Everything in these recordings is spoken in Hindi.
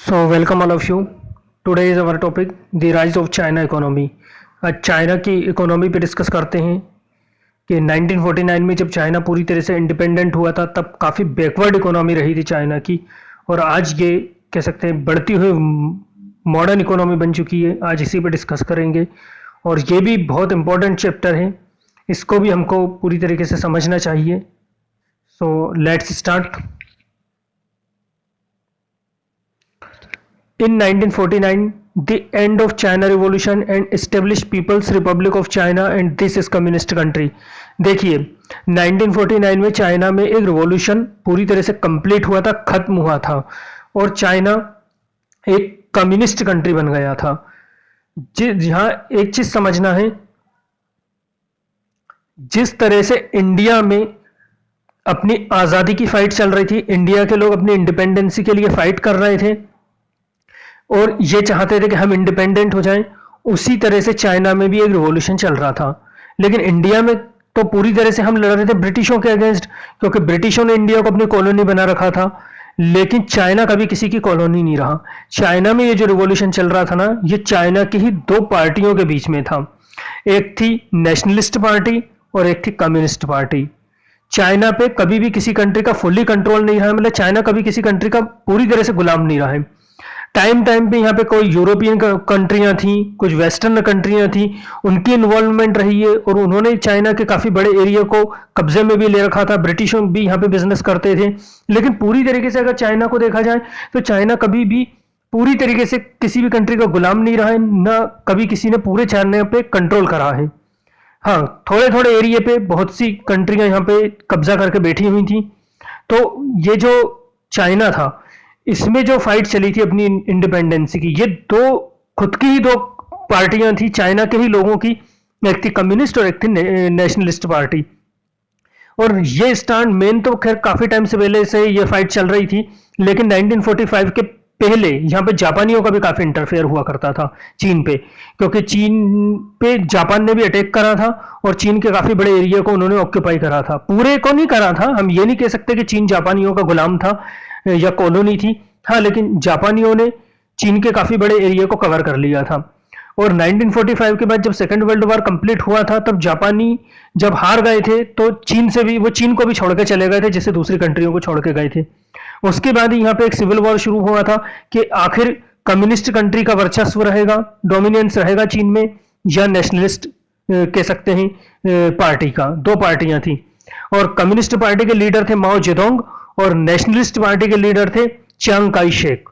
So welcome all of you. Today is our topic the rise of China economy. आज चाइना की इकोनॉमी पे डिस्कस करते हैं कि 1949 में जब चाइना पूरी तरह से इंडिपेंडेंट हुआ था तब काफ़ी बैकवर्ड इकोनॉमी रही थी चाइना की, और आज ये कह सकते हैं बढ़ती हुई मॉडर्न इकोनॉमी बन चुकी है। आज इसी पे डिस्कस करेंगे और ये भी बहुत इंपॉर्टेंट चैप्टर है, इसको भी हमको पूरी तरीके से समझना चाहिए। So let's start. In 1949, the end of China Revolution and established People's Republic of China and this is communist country। देखिए 1949 में चाइना में एक रिवॉल्यूशन पूरी तरह से कंप्लीट हुआ था, खत्म हुआ था और चाइना एक कम्युनिस्ट कंट्री बन गया था। जहां एक चीज समझना है, जिस तरह से इंडिया में अपनी आज़ादी की फाइट चल रही थी, इंडिया के लोग अपनी इंडिपेंडेंसी के लिए फाइट कर रहे थे और ये चाहते थे कि हम इंडिपेंडेंट हो जाएं, उसी तरह से चाइना में भी एक रिवॉल्यूशन चल रहा था। लेकिन इंडिया में तो पूरी तरह से हम लड़ रहे थे ब्रिटिशों के अगेंस्ट, क्योंकि ब्रिटिशों ने इंडिया को अपनी कॉलोनी बना रखा था। लेकिन चाइना कभी किसी की कॉलोनी नहीं रहा। चाइना में ये जो रिवॉल्यूशन चल रहा था ना, ये चाइना की ही दो पार्टियों के बीच में था। एक थी नेशनलिस्ट पार्टी और एक थी कम्युनिस्ट पार्टी। चाइना पे कभी भी किसी कंट्री का फुल्ली कंट्रोल नहीं रहा, मतलब चाइना कभी किसी कंट्री का पूरी तरह से गुलाम नहीं रहा है। टाइम टाइम पे यहाँ पे कोई यूरोपियन कंट्रियां थी, कुछ वेस्टर्न कंट्रियां थी, उनकी इन्वॉल्वमेंट रही है और उन्होंने चाइना के काफी बड़े एरिया को कब्जे में भी ले रखा था। ब्रिटिशों भी यहाँ पे बिजनेस करते थे। लेकिन पूरी तरीके से अगर चाइना को देखा जाए तो चाइना कभी भी पूरी तरीके से किसी भी कंट्री का गुलाम नहीं रहा है, ना कभी किसी ने पूरे चाइना पे कंट्रोल करा है। हाँ, थोड़े थोड़े एरिया पे बहुत सी कंट्रियां यहाँ पे कब्जा करके बैठी हुई थी। तो ये जो चाइना था, इसमें जो फाइट चली थी अपनी इंडिपेंडेंसी की, ये दो खुद की ही दो पार्टियां थी चाइना के ही लोगों की, एक थी कम्युनिस्ट और एक थी नेशनलिस्ट पार्टी। और ये स्टैंड मेन तो खैर काफी टाइम से पहले से ये फाइट चल रही थी, लेकिन 1945 के पहले यहाँ पे जापानियों का भी काफी इंटरफेयर हुआ करता था चीन पे, क्योंकि चीन पे जापान ने भी अटैक करा था और चीन के काफी बड़े एरिया को उन्होंने ऑक्यूपाई करा था। पूरे को नहीं करा था, हम ये नहीं कह सकते कि चीन जापानियों का गुलाम था या कॉलोनी थी। हाँ, लेकिन जापानियों ने चीन के काफी बड़े एरिया को कवर कर लिया था। और 1945 के बाद जब सेकेंड वर्ल्ड वॉर कंप्लीट हुआ था, तब जापानी जब हार गए थे तो चीन से भी, वो चीन को भी छोड़ के चले गए थे जैसे दूसरी कंट्रियों को छोड़ के गए थे। उसके बाद ही यहाँ पे एक सिविल वॉर शुरू हुआ था कि आखिर कम्युनिस्ट कंट्री का वर्चस्व रहेगा, डोमिनेंस रहेगा चीन में, या नेशनलिस्ट कह सकते हैं पार्टी का। दो पार्टियां थी और कम्युनिस्ट पार्टी के लीडर थे माओ जेडोंग और नेशनलिस्ट पार्टी के लीडर थे चियांग काई शेक।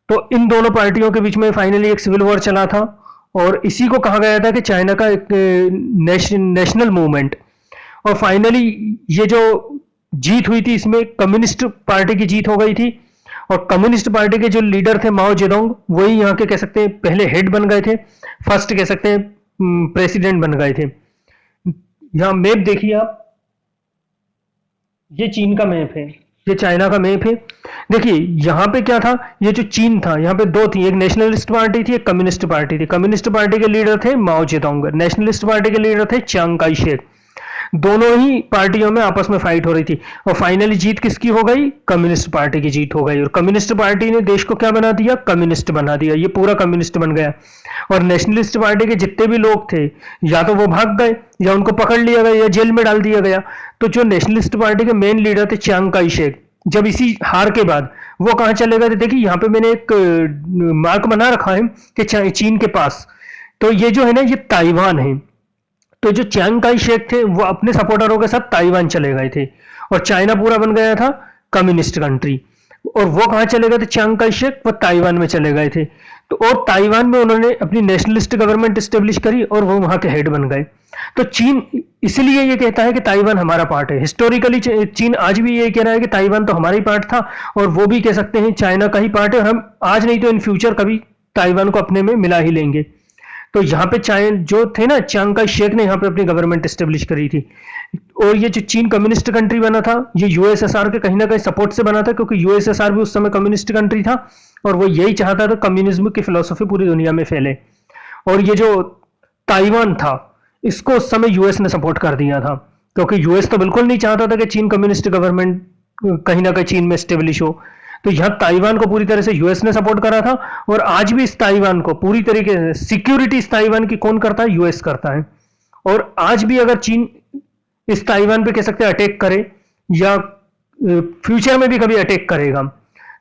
तो इन दोनों पार्टियों के बीच में फाइनली एक सिविल वॉर चला था और इसी को कहा गया था कि चाइना का एक नेशनल मूवमेंट। और फाइनली ये जो जीत हुई थी, इसमें कम्युनिस्ट पार्टी की जीत हो गई थी और कम्युनिस्ट पार्टी के जो लीडर थे माओ जेडोंग, वही यहाँ के कह सकते हैं पहले हेड बन गए थे, फर्स्ट कह सकते हैं प्रेसिडेंट बन गए थे। यहाँ मैप देखिए आप, ये चीन का मैप है, ये चाइना का मैप है। देखिए यहाँ पे क्या था, ये जो चीन था यहाँ पे दो थी, एक नेशनलिस्ट पार्टी थी, एक कम्युनिस्ट पार्टी थी। कम्युनिस्ट पार्टी के लीडर थे माओ जेडोंग, नेशनलिस्ट पार्टी के लीडर थे चियांग काई शेक। दोनों ही पार्टियों में आपस में फाइट हो रही थी और फाइनली जीत किसकी हो गई? कम्युनिस्ट पार्टी की जीत हो गई। और कम्युनिस्ट पार्टी ने देश को क्या बना दिया? कम्युनिस्ट बना दिया। ये पूरा कम्युनिस्ट बन गया। और नेशनलिस्ट पार्टी के जितने भी लोग थे, या तो वो भाग गए या उनको पकड़ लिया गया या जेल में डाल दिया गया। तो जो नेशनलिस्ट पार्टी के मेन लीडर थे चियांग काई शेक, जब इसी हार के बाद वो कहां चले गए थे? देखिए यहाँ पे मैंने एक मार्क बना रखा है कि चीन के पास, तो ये जो है ना, ये ताइवान है। तो जो चियांग काई शेक थे वो अपने सपोर्टरों के साथ ताइवान चले गए थे और चाइना पूरा बन गया था कम्युनिस्ट कंट्री। और वो कहां चले गए थे चियांग काई शेक? वो ताइवान में चले गए थे। तो और ताइवान में उन्होंने अपनी नेशनलिस्ट गवर्नमेंट स्टेब्लिश करी और वो वहां के हेड बन गए। तो चीन इसलिए ये कहता है कि ताइवान हमारा पार्ट है। हिस्टोरिकली चीन आज भी ये कह रहा है कि ताइवान तो हमारा ही पार्ट था और वो भी कह सकते हैं चाइना का ही पार्ट है, और हम आज नहीं तो इन फ्यूचर कभी ताइवान को अपने में मिला ही लेंगे। तो यहाँ पे चाइना जो थे ना, चियांग काई शेक ने यहाँ पे अपनी गवर्नमेंट स्टेब्लिश करी थी। और ये जो चीन कम्युनिस्ट कंट्री बना था, ये यूएसएसआर के कहीं ना कहीं सपोर्ट से बना था, क्योंकि यूएसएसआर भी उस समय कम्युनिस्ट कंट्री था और वो यही चाहता था कम्युनिज्म की फिलोसफी पूरी दुनिया में फैले। और ये जो ताइवान था, इसको उस समय यूएस ने सपोर्ट कर दिया था, क्योंकि यूएस तो बिल्कुल नहीं चाहता था कि चीन कम्युनिस्ट गवर्नमेंट कहीं ना कहीं चीन में स्टेब्लिश हो। तो यहां ताइवान को पूरी तरह से यूएस ने सपोर्ट करा था, और आज भी इस ताइवान को पूरी तरीके से सिक्योरिटी इस ताइवान की कौन करता है? यूएस करता है। और आज भी अगर चीन इस ताइवान पे कह सकते हैं अटैक करे, या फ्यूचर में भी कभी अटैक करेगा,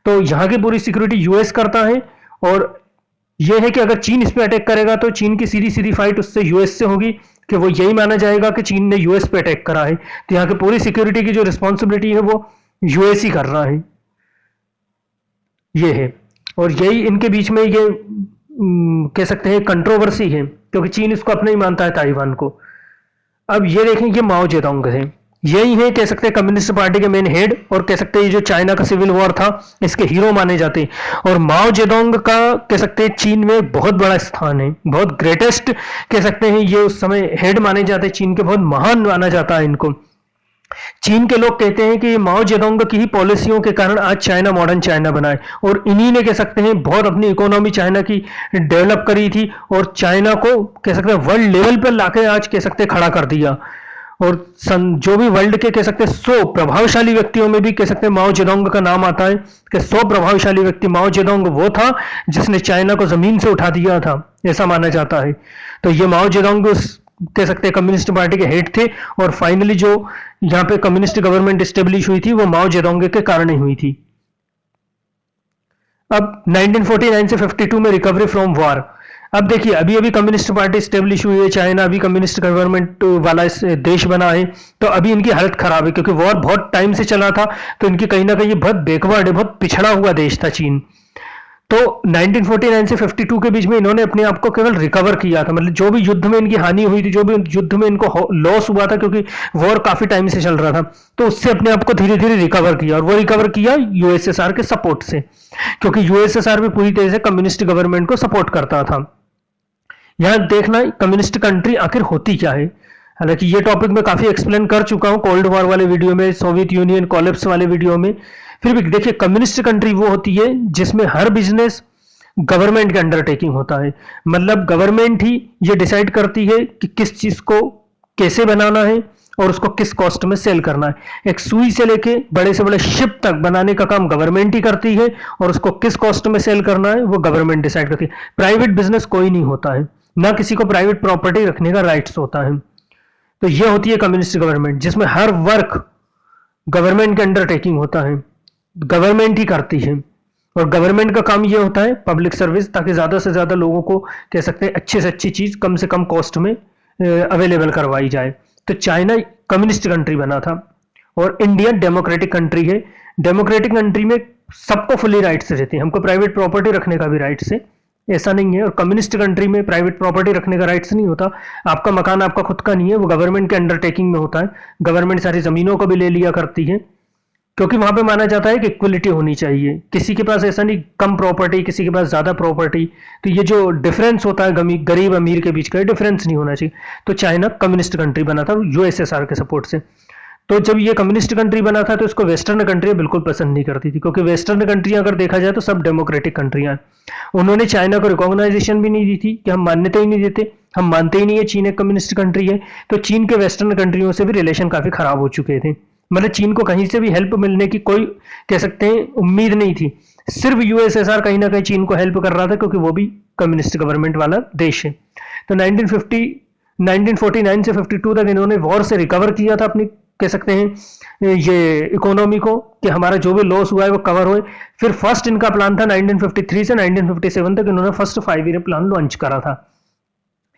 तो यहां की पूरी सिक्योरिटी यूएस करता है। और यह है कि अगर चीन इस पे अटैक करेगा तो चीन की सीधी सीधी फाइट उससे यूएस से होगी, कि वो यही माना जाएगा कि चीन ने यूएस पे अटैक करा है, तो यहाँ की पूरी सिक्योरिटी की जो रिस्पॉन्सिबिलिटी है वो यूएस ही कर रहा है। ये है, और यही इनके बीच में ये कह सकते हैं कंट्रोवर्सी है, क्योंकि चीन इसको अपना ही मानता है ताइवान को। अब ये देखें, ये माओ जेडोंग थे, यही है कह सकते हैं कम्युनिस्ट पार्टी के मेन हेड, और कह सकते हैं ये जो चाइना का सिविल वॉर था इसके हीरो माने जाते हैं। और माओ जेडोंग का कह सकते हैं चीन में बहुत बड़ा स्थान है, बहुत ग्रेटेस्ट कह सकते हैं, ये उस समय हेड माने जाते हैं चीन के, बहुत महान माना जाता है इनको। चीन के लोग कहते हैं कि माओ जेडोंग की ही पॉलिसियों के कारण आज चाइना मॉडर्न चाइना बना है, और इन्हीं ने कह सकते हैं बहुत अपनी इकोनॉमी चाइना की डेवलप करी थी, और चाइना को कह सकते हैं वर्ल्ड लेवल पर लाके आज कह सकते हैं खड़ा कर दिया। और जो भी वर्ल्ड के कह सकते हैं 100 प्रभावशाली व्यक्तियों में भी कह सकते हैं माओ जेडोंग का नाम आता है, कि 100 प्रभावशाली व्यक्ति, माओ जेडोंग वो था जिसने चाइना को जमीन से उठा दिया था, ऐसा माना जाता है। तो ये माओ जेडोंग कह सकते हैं कम्युनिस्ट पार्टी के हेड थे, और फाइनली जो यहाँ पे कम्युनिस्ट गवर्नमेंट स्टेब्लिश हुई थी वो माओ जेडोंग के कारण ही हुई थी। अब 1949 से 52 में रिकवरी फ्रॉम वॉर। अब देखिए, अभी अभी कम्युनिस्ट पार्टी स्टेब्लिश हुई है, चाइना अभी कम्युनिस्ट गवर्नमेंट वाला देश बना है, तो अभी इनकी हालत खराब है, क्योंकि वॉर बहुत टाइम से चला था, तो इनकी कहीं ना कहीं बहुत बैकवर्ड है, बहुत पिछड़ा हुआ देश था चीन। तो 1949 से 52 के बीच में इन्होंने अपने आप को केवल रिकवर किया था, मतलब जो भी युद्ध में इनकी हानि हुई थी, जो भी युद्ध में इनको लॉस हुआ था, क्योंकि वॉर काफी टाइम से चल रहा था, तो उससे अपने आप को धीरे धीरे रिकवर किया, और वो रिकवर किया यूएसएसआर के सपोर्ट से, क्योंकि यूएसएसआर भी पूरी तरह से कम्युनिस्ट गवर्नमेंट को सपोर्ट करता था। यहां देखना कम्युनिस्ट कंट्री आखिर होती क्या है, हालांकि ये टॉपिक मैं काफी एक्सप्लेन कर चुका हूं कोल्ड वॉर वाले वीडियो में, सोवियत यूनियन कोलैप्स वाले वीडियो में। फिर भी देखिए, कम्युनिस्ट कंट्री वो होती है जिसमें हर बिजनेस गवर्नमेंट के अंडरटेकिंग होता है, मतलब गवर्नमेंट ही ये डिसाइड करती है कि किस चीज को कैसे बनाना है और उसको किस कॉस्ट में सेल करना है। एक सुई से लेके बड़े से बड़े शिप तक बनाने का काम गवर्नमेंट ही करती है, और उसको किस कॉस्ट में सेल करना है वो गवर्नमेंट डिसाइड करती है। प्राइवेट बिजनेस कोई नहीं होता है, ना किसी को प्राइवेट प्रॉपर्टी रखने का राइट्स होता है। तो ये होती है कम्युनिस्ट गवर्नमेंट, जिसमें हर वर्क गवर्नमेंट के अंडरटेकिंग होता है, गवर्नमेंट ही करती है, और गवर्नमेंट का काम ये होता है पब्लिक सर्विस, ताकि ज्यादा से ज्यादा लोगों को कह सकते हैं अच्छे से अच्छी चीज कम से कम कॉस्ट में अवेलेबल करवाई जाए। तो चाइना कम्युनिस्ट कंट्री बना था, और इंडिया डेमोक्रेटिक कंट्री है। डेमोक्रेटिक कंट्री में सबको फुली राइट्स रहते हैं, हमको प्राइवेट प्रॉपर्टी रखने का भी राइट्स है, ऐसा नहीं है। और कम्युनिस्ट कंट्री में प्राइवेट प्रॉपर्टी रखने का राइट्स नहीं होता, आपका मकान आपका खुद का नहीं है, वो गवर्नमेंट के अंडरटेकिंग में होता है। गवर्नमेंट सारी जमीनों को भी ले लिया करती है, क्योंकि वहां पे माना जाता है कि इक्वलिटी होनी चाहिए, किसी के पास ऐसा नहीं कम प्रॉपर्टी, किसी के पास ज्यादा प्रॉपर्टी, तो ये जो डिफरेंस होता है गरीब अमीर के बीच का डिफरेंस नहीं होना चाहिए। तो चाइना कम्युनिस्ट कंट्री बना था यूएसएसआर के सपोर्ट से। तो जब ये कम्युनिस्ट कंट्री बना था तो इसको वेस्टर्न कंट्री बिल्कुल पसंद नहीं करती थी, क्योंकि वेस्टर्न कंट्रियां अगर देखा जाए तो सब डेमोक्रेटिक कंट्रियां, उन्होंने चाइना को रिकॉग्नाइजेशन भी नहीं दी थी, कि हम मान्यता ही नहीं देते, हम मानते ही नहीं है चीन एक कम्युनिस्ट कंट्री है। तो चीन के वेस्टर्न कंट्रियों से भी रिलेशन काफी खराब हो चुके थे, मतलब चीन को कहीं से भी हेल्प मिलने की कोई कह सकते हैं उम्मीद नहीं थी। सिर्फ यूएसएसआर कहीं ना कहीं चीन को हेल्प कर रहा था, क्योंकि वो भी कम्युनिस्ट गवर्नमेंट वाला देश है। तो 1949 से 52 तक इन्होंने वॉर से रिकवर किया था अपनी कह सकते हैं ये इकोनॉमी को, कि हमारा जो भी लॉस हुआ है वो कवर होए। फिर फर्स्ट इनका प्लान था 1953 से 1957 तक, इन्होंने फर्स्ट 5 ईयर प्लान लॉन्च करा था।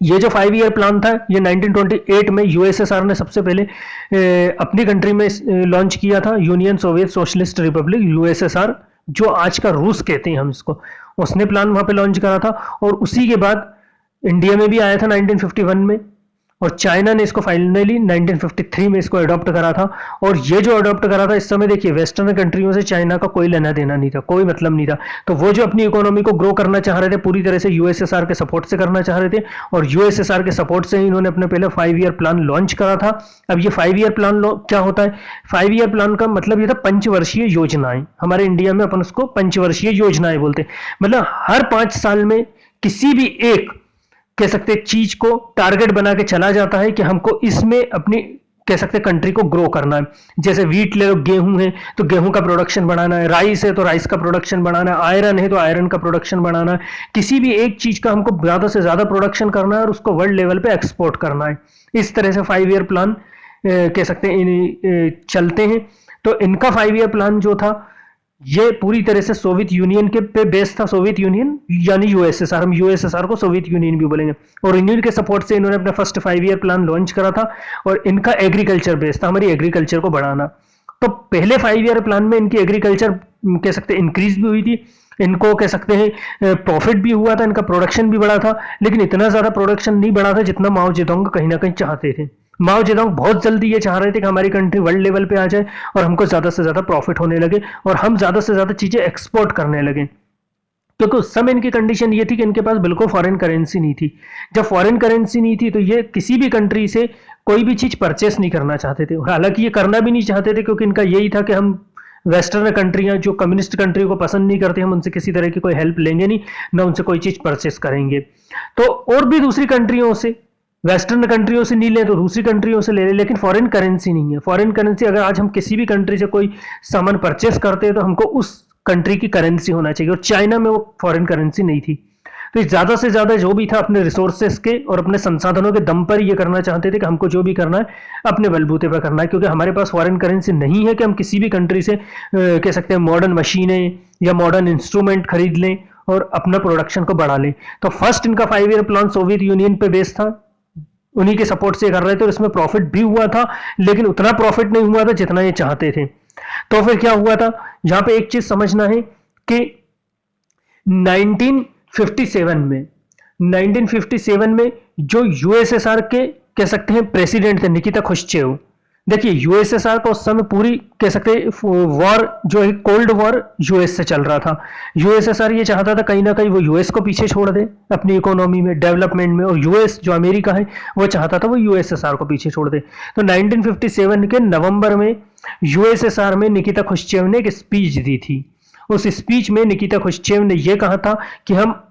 ये जो 5 ईयर प्लान था ये 1928 में यूएसएसआर ने सबसे पहले अपनी कंट्री में लॉन्च किया था, union Soviet socialist Republic USSR, जो आज का रूस कहते हैं हम इसको, उसने प्लान वहां पे लॉन्च करा था। और उसी के बाद इंडिया में भी आया था 1951 में, और चाइना ने इसको फाइनली 1953 में इसको अडॉप्ट करा था। और ये जो अडॉप्ट करा था, इस समय देखिए वेस्टर्न कंट्रियों से चाइना का कोई लेना देना नहीं था, कोई मतलब नहीं था। तो वो जो अपनी इकोनॉमी को ग्रो करना चाह रहे थे पूरी तरह से यूएसएसआर के सपोर्ट से करना चाह रहे थे, और यूएसएसआर के सपोर्ट से ही इन्होंने अपने पहले 5 ईयर प्लान लॉन्च करा था। अब ये 5 ईयर प्लान क्या होता है? 5 ईयर प्लान का मतलब ये था पंचवर्षीय योजनाएं। हमारे इंडिया में अपन उसको पंचवर्षीय योजनाएं बोलते हैं, मतलब हर 5 साल में किसी भी एक कह सकते चीज को टारगेट बना के चला जाता है कि हमको इसमें अपनी कह सकते हैं कंट्री को ग्रो करना है। जैसे वीट ले लो, गेहूं है तो गेहूं का प्रोडक्शन बढ़ाना है, राइस है तो राइस का प्रोडक्शन बढ़ाना है, आयरन है तो आयरन का प्रोडक्शन बढ़ाना है। किसी भी एक चीज का हमको ज्यादा से ज्यादा प्रोडक्शन करना है और उसको वर्ल्ड लेवल पे एक्सपोर्ट करना है। इस तरह से 5 ईयर प्लान कह सकते हैं चलते हैं। तो इनका 5 ईयर प्लान जो था ये पूरी तरह से सोवियत यूनियन के पे बेस था। सोवियत यूनियन यानी यूएसएसआर, हम यूएसएसआर को सोवियत यूनियन भी बोलेंगे। और इन्हीं के सपोर्ट से इन्होंने अपना फर्स्ट 5 ईयर प्लान लॉन्च करा था और इनका एग्रीकल्चर बेस था, हमारी एग्रीकल्चर को बढ़ाना। तो पहले 5 ईयर प्लान में इनकी एग्रीकल्चर कह सकते हैं इंक्रीज भी हुई थी, इनको कह सकते हैं प्रॉफिट भी हुआ था, इनका प्रोडक्शन भी बढ़ा था, लेकिन इतना ज्यादा प्रोडक्शन नहीं बढ़ा था जितना माओ जेडोंग कहीं ना कहीं चाहते थे। माओ जेडोंग बहुत जल्दी ये चाह रहे थे कि हमारी कंट्री वर्ल्ड लेवल पे आ जाए और हमको ज्यादा से ज्यादा प्रॉफिट होने लगे और हम ज्यादा से ज्यादा चीजें एक्सपोर्ट करने लगे। क्योंकि उस समय इनकी कंडीशन ये थी कि इनके पास बिल्कुल फॉरेन करेंसी नहीं थी। जब फॉरेन करेंसी नहीं थी तो ये किसी भी कंट्री से कोई भी चीज परचेस नहीं करना चाहते थे। हालांकि ये करना भी नहीं चाहते थे क्योंकि इनका यही था कि हम वेस्टर्न कंट्रियां जो कम्युनिस्ट कंट्री को पसंद नहीं करती, हम उनसे किसी तरह की कोई हेल्प लेंगे नहीं, ना उनसे कोई चीज परचेस करेंगे। तो और भी दूसरी कंट्रियों से, वेस्टर्न कंट्रियों से नहीं ले तो दूसरी कंट्रियों से ले ले, लेकिन फॉरेन करेंसी नहीं है। फॉरेन करेंसी अगर आज हम किसी भी कंट्री से कोई सामान परचेस करते हैं तो हमको उस कंट्री की करेंसी होना चाहिए, और चाइना में वो फॉरेन करेंसी नहीं थी। तो ज्यादा से ज्यादा जो भी था अपने रिसोर्सेस के और अपने संसाधनों के दम पर ये करना चाहते थे कि हमको जो भी करना है अपने बलबूते पर करना है, क्योंकि हमारे पास फॉरेन करेंसी नहीं है कि हम किसी भी कंट्री से कह सकते हैं मॉडर्न मशीनें या मॉडर्न इंस्ट्रूमेंट खरीद लें और अपना प्रोडक्शन को बढ़ा लें। तो फर्स्ट इनका 5 ईयर प्लान सोवियत यूनियन पे बेस्ड था, उन्हीं के सपोर्ट से कर रहे थे और इसमें प्रॉफिट भी हुआ था, लेकिन उतना प्रॉफिट नहीं हुआ था जितना ये चाहते थे। तो फिर क्या हुआ था, यहां पे एक चीज समझना है कि 1957 में जो यूएसएसआर के कह सकते हैं प्रेसिडेंट थे निकिता खुश्चेव। देखिए यूएसएसआर का उस समय पूरी कह सकते हैं वॉर जो है कोल्ड वॉर यूएस से चल रहा था। यूएसएसआर ये चाहता था कहीं ना कहीं वो यूएस को पीछे छोड़ दे अपनी इकोनॉमी में, डेवलपमेंट में, और यूएस जो अमेरिका है वो चाहता था वो यूएसएसआर को पीछे छोड़ दे। तो 1957 के नवंबर में यूएसएसआर में निकिता खुश्चेव ने एक स्पीच दी थी। उस स्पीच में निकिता खुश्चेव ने यह कहा था कि हम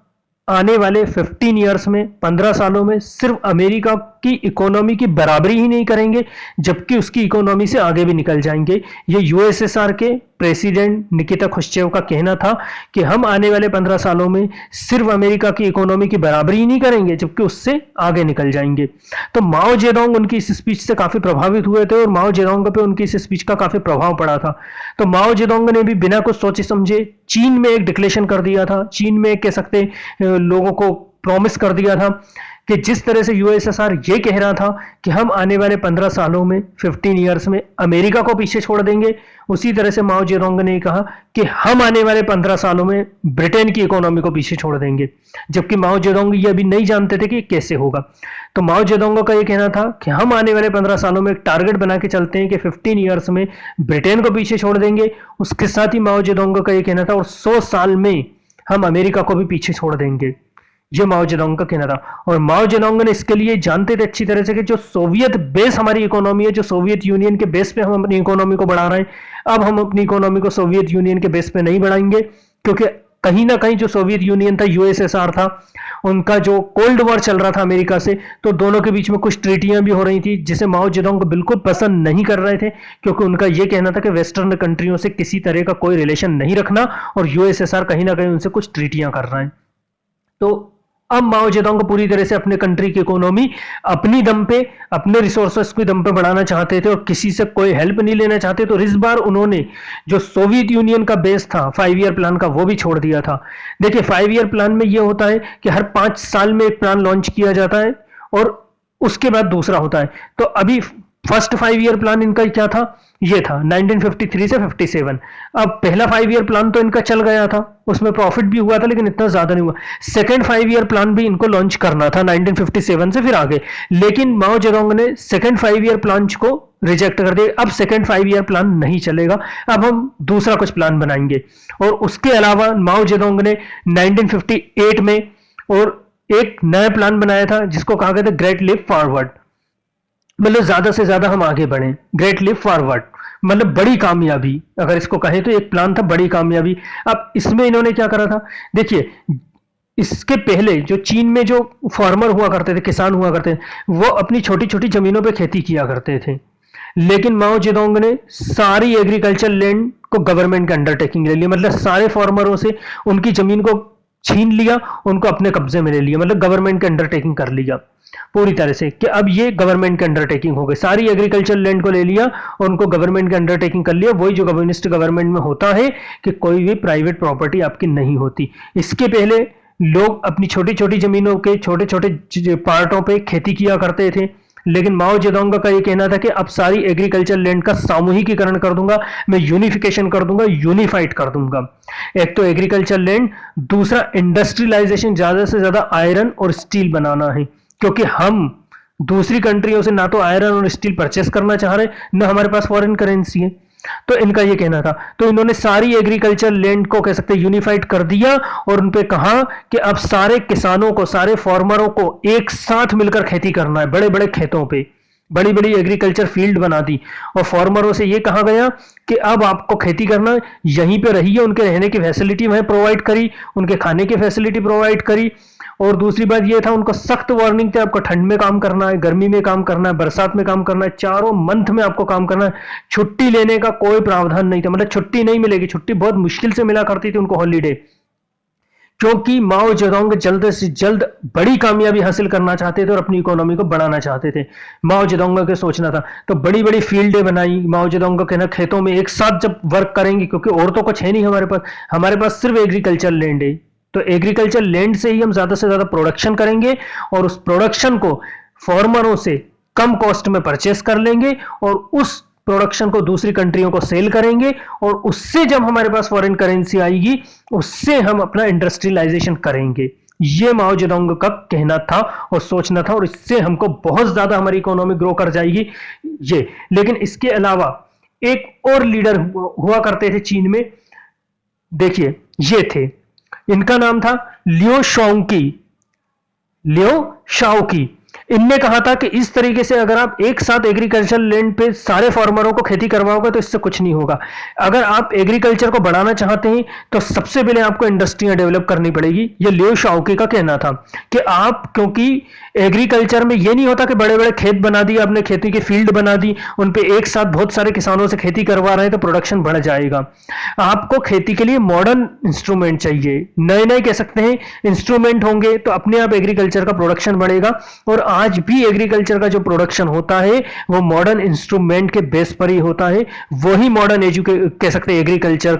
आने वाले 15 ईयर्स में, 15 सालों में सिर्फ अमेरिका की इकोनॉमी की बराबरी ही नहीं करेंगे जबकि उसकी इकोनॉमी से आगे भी निकल जाएंगे। ये यूएसएसआर के प्रेसिडेंट निकिता खुश्चेव का कहना था कि हम आने वाले 15 सालों में सिर्फ अमेरिका की इकोनॉमी की बराबरी ही नहीं करेंगे जबकि उससे आगे निकल जाएंगे। तो माओ जेडोंग उनकी इस स्पीच से काफी प्रभावित हुए थे और माओ जेडोंग पे उनकी इस स्पीच का काफी प्रभाव पड़ा था। तो माओ जेडोंग ने भी बिना कुछ सोचे समझे चीन में एक डिक्लेरेशन कर दिया था, चीन में कह सकते लोगों को प्रॉमिस कर दिया था कि जिस तरह से यूएसएसआर ये कह रहा था कि हम आने वाले 15 सालों में 15 ईयर्स में अमेरिका को पीछे छोड़ देंगे, उसी तरह से माओ जेडोंग ने कहा कि हम आने वाले 15 सालों में ब्रिटेन की इकोनॉमी को पीछे छोड़ देंगे। जबकि माओ जेडोंग ये अभी नहीं जानते थे कि कैसे होगा। तो माओ जेडोंग का ये कहना था कि हम आने वाले 15 सालों में एक टारगेट बना के चलते हैं कि 15 ईयर्स में ब्रिटेन को पीछे छोड़ देंगे। उसके साथ ही माओ जेडोंग का ये कहना था और 100 साल में हम अमेरिका को भी पीछे छोड़ देंगे। ये माओ जेडोंग का कहना था। और माओ जेडोंग ने इसके लिए जानते थे अच्छी तरह से कि जो सोवियत बेस हमारी इकोनॉमी है, जो सोवियत यूनियन के बेस पे हम अपनी इकोनॉमी को बढ़ा रहे हैं, अब हम अपनी इकोनॉमी को सोवियत यूनियन के बेस पे नहीं बढ़ाएंगे, क्योंकि कहीं ना कहीं जो सोवियत यूनियन था, यूएसएसआर था, उनका जो कोल्ड वॉर चल रहा था अमेरिका से, तो दोनों के बीच में कुछ ट्रीटियां भी हो रही थी जिसे माओ जेडोंग बिल्कुल पसंद नहीं कर रहे थे, क्योंकि उनका यह कहना था कि वेस्टर्न कंट्रियों से किसी तरह का कोई रिलेशन नहीं रखना और यूएसएसआर कहीं ना कहीं उनसे कुछ ट्रीटियां कर रहा है। तो अब माओ जेडोंग पूरी तरह से अपने कंट्री की इकोनॉमी अपनी दम पे, अपने रिसोर्सेस के दम पे बढ़ाना चाहते थे और किसी से कोई हेल्प नहीं लेना चाहते। तो इस बार उन्होंने जो सोवियत यूनियन का बेस था 5 ईयर प्लान का, वो भी छोड़ दिया था। देखिए 5 ईयर प्लान में यह होता है कि हर 5 साल में एक प्लान लॉन्च किया जाता है और उसके बाद दूसरा होता है। तो अभी फर्स्ट 5 ईयर प्लान इनका क्या था, ये था 1953 से 57। अब पहला 5 ईयर प्लान तो इनका चल गया था, उसमें प्रॉफिट भी हुआ था लेकिन इतना ज्यादा नहीं हुआ। सेकंड 5 ईयर प्लान भी इनको लॉन्च करना था 1957 से फिर आगे, लेकिन माओ जेडोंग ने सेकंड 5 ईयर प्लान को रिजेक्ट कर दिया। अब सेकंड 5 ईयर प्लान नहीं चलेगा, अब हम दूसरा कुछ प्लान बनाएंगे। और उसके अलावा माओ जेडोंग ने 1958 में और एक नया प्लान बनाया था जिसको कहा गया था ग्रेट लीप फॉरवर्ड, मतलब ज्यादा से ज्यादा हम आगे बढ़े, ग्रेट लीप फॉरवर्ड मतलब बड़ी कामयाबी, अगर इसको कहें तो एक प्लान था बड़ी कामयाबी। अब इसमें इन्होंने क्या करा था, देखिए इसके पहले जो चीन में जो फार्मर हुआ करते थे, किसान हुआ करते थे, वो अपनी छोटी छोटी जमीनों पे खेती किया करते थे। लेकिन माओ जेडोंग ने सारी एग्रीकल्चर लैंड को गवर्नमेंट के अंडरटेकिंग ले लिया, मतलब सारे फार्मरों से उनकी जमीन को छीन लिया, उनको अपने कब्जे में ले लिया, मतलब गवर्नमेंट के अंडरटेकिंग कर लिया पूरी तरह से कि अब ये गवर्नमेंट के अंडरटेकिंग हो गई, सारी एग्रीकल्चर लैंड को ले लिया और उनको गवर्नमेंट के अंडरटेकिंग कर लिया। वही जो कम्युनिस्ट गवर्नमेंट में होता है कि कोई भी प्राइवेट प्रॉपर्टी आपकी नहीं होती। इसके पहले लोग अपनी छोटी छोटी जमीनों के छोटे छोटे पार्टों पे खेती किया करते थे, लेकिन माओ जेडोंग का ये कहना था कि अब सारी एग्रीकल्चर लैंड का सामूहिकीकरण कर दूंगा, मैं यूनिफिकेशन कर दूंगा, यूनिफाइड कर दूंगा। एक तो एग्रीकल्चर लैंड, दूसरा इंडस्ट्रियलाइजेशन, ज्यादा से ज्यादा आयरन और स्टील बनाना है, क्योंकि हम दूसरी कंट्रियों से ना तो आयरन और स्टील परचेस करना चाह रहे, ना हमारे पास फॉरेन करेंसी है। तो इनका ये कहना था, तो इन्होंने सारी एग्रीकल्चर लैंड को कह सकते यूनिफाइड कर दिया और उन पे कहा कि अब सारे किसानों को, सारे फार्मरों को एक साथ मिलकर खेती करना है, बड़े बड़े खेतों पे बड़ी बड़ी एग्रीकल्चर फील्ड बना दी और फार्मरों से ये कहा गया कि अब आपको खेती करना, यहीं पे रहिए, उनके रहने की फैसिलिटी वहां प्रोवाइड करी, उनके खाने की फैसिलिटी प्रोवाइड करी। और दूसरी बात ये था, उनको सख्त वार्निंग थी, आपको ठंड में काम करना है, गर्मी में काम करना है, बरसात में काम करना है, चारों मंथ में आपको काम करना है। छुट्टी लेने का कोई प्रावधान नहीं था, मतलब छुट्टी नहीं मिलेगी, छुट्टी बहुत मुश्किल से मिला करती थी उनको हॉलीडे, क्योंकि माओ जेडोंग जल्द से जल्द बड़ी कामयाबी हासिल करना चाहते थे और अपनी इकोनॉमी को बढ़ाना चाहते थे। माओ जेडोंग का सोचना था, तो बड़ी बड़ी फील्डें बनाई। माओ जेडोंग का कहना, खेतों में एक साथ जब वर्क करेंगे, क्योंकि और तो कुछ है नहीं हमारे पास सिर्फ एग्रीकल्चर लैंड है, तो एग्रीकल्चर लैंड से ही हम ज्यादा से ज्यादा प्रोडक्शन करेंगे और उस प्रोडक्शन को फार्मरों से कम कॉस्ट में परचेस कर लेंगे और उस प्रोडक्शन को दूसरी कंट्रियों को सेल करेंगे और उससे जब हमारे पास फॉरेन करेंसी आएगी, उससे हम अपना इंडस्ट्रियलाइजेशन करेंगे। ये माओ जेडोंग का कहना था और सोचना था, और इससे हमको बहुत ज्यादा हमारी इकोनॉमी ग्रो कर जाएगी ये। लेकिन इसके अलावा एक और लीडर हुआ करते थे चीन में, देखिए ये थे, इनका नाम था लियो शाओकी। लियो शाओकी, इनने कहा था कि इस तरीके से अगर आप एक साथ एग्रीकल्चर लैंड पे सारे फार्मरों को खेती करवाओगे तो इससे कुछ नहीं होगा। अगर आप एग्रीकल्चर को बढ़ाना चाहते हैं तो सबसे पहले आपको इंडस्ट्रियां डेवलप करनी पड़ेगी। ये लियो शाओकी का कहना था कि आप, क्योंकि एग्रीकल्चर में ये नहीं होता कि बड़े बड़े खेत बना दिए आपने, खेती की फील्ड बना दी, उन पे एक साथ बहुत सारे किसानों से खेती करवा रहे हैं तो प्रोडक्शन बढ़ जाएगा। आपको खेती के लिए मॉडर्न इंस्ट्रूमेंट चाहिए, नए नए कह सकते हैं इंस्ट्रूमेंट होंगे तो अपने आप एग्रीकल्चर का प्रोडक्शन बढ़ेगा। और आज भी एग्रीकल्चर का जो प्रोडक्शन होता है वो मॉडर्न इंस्ट्रूमेंट के बेस पर ही होता है, वही मॉडर्न कह सकते हैं एग्रीकल्चर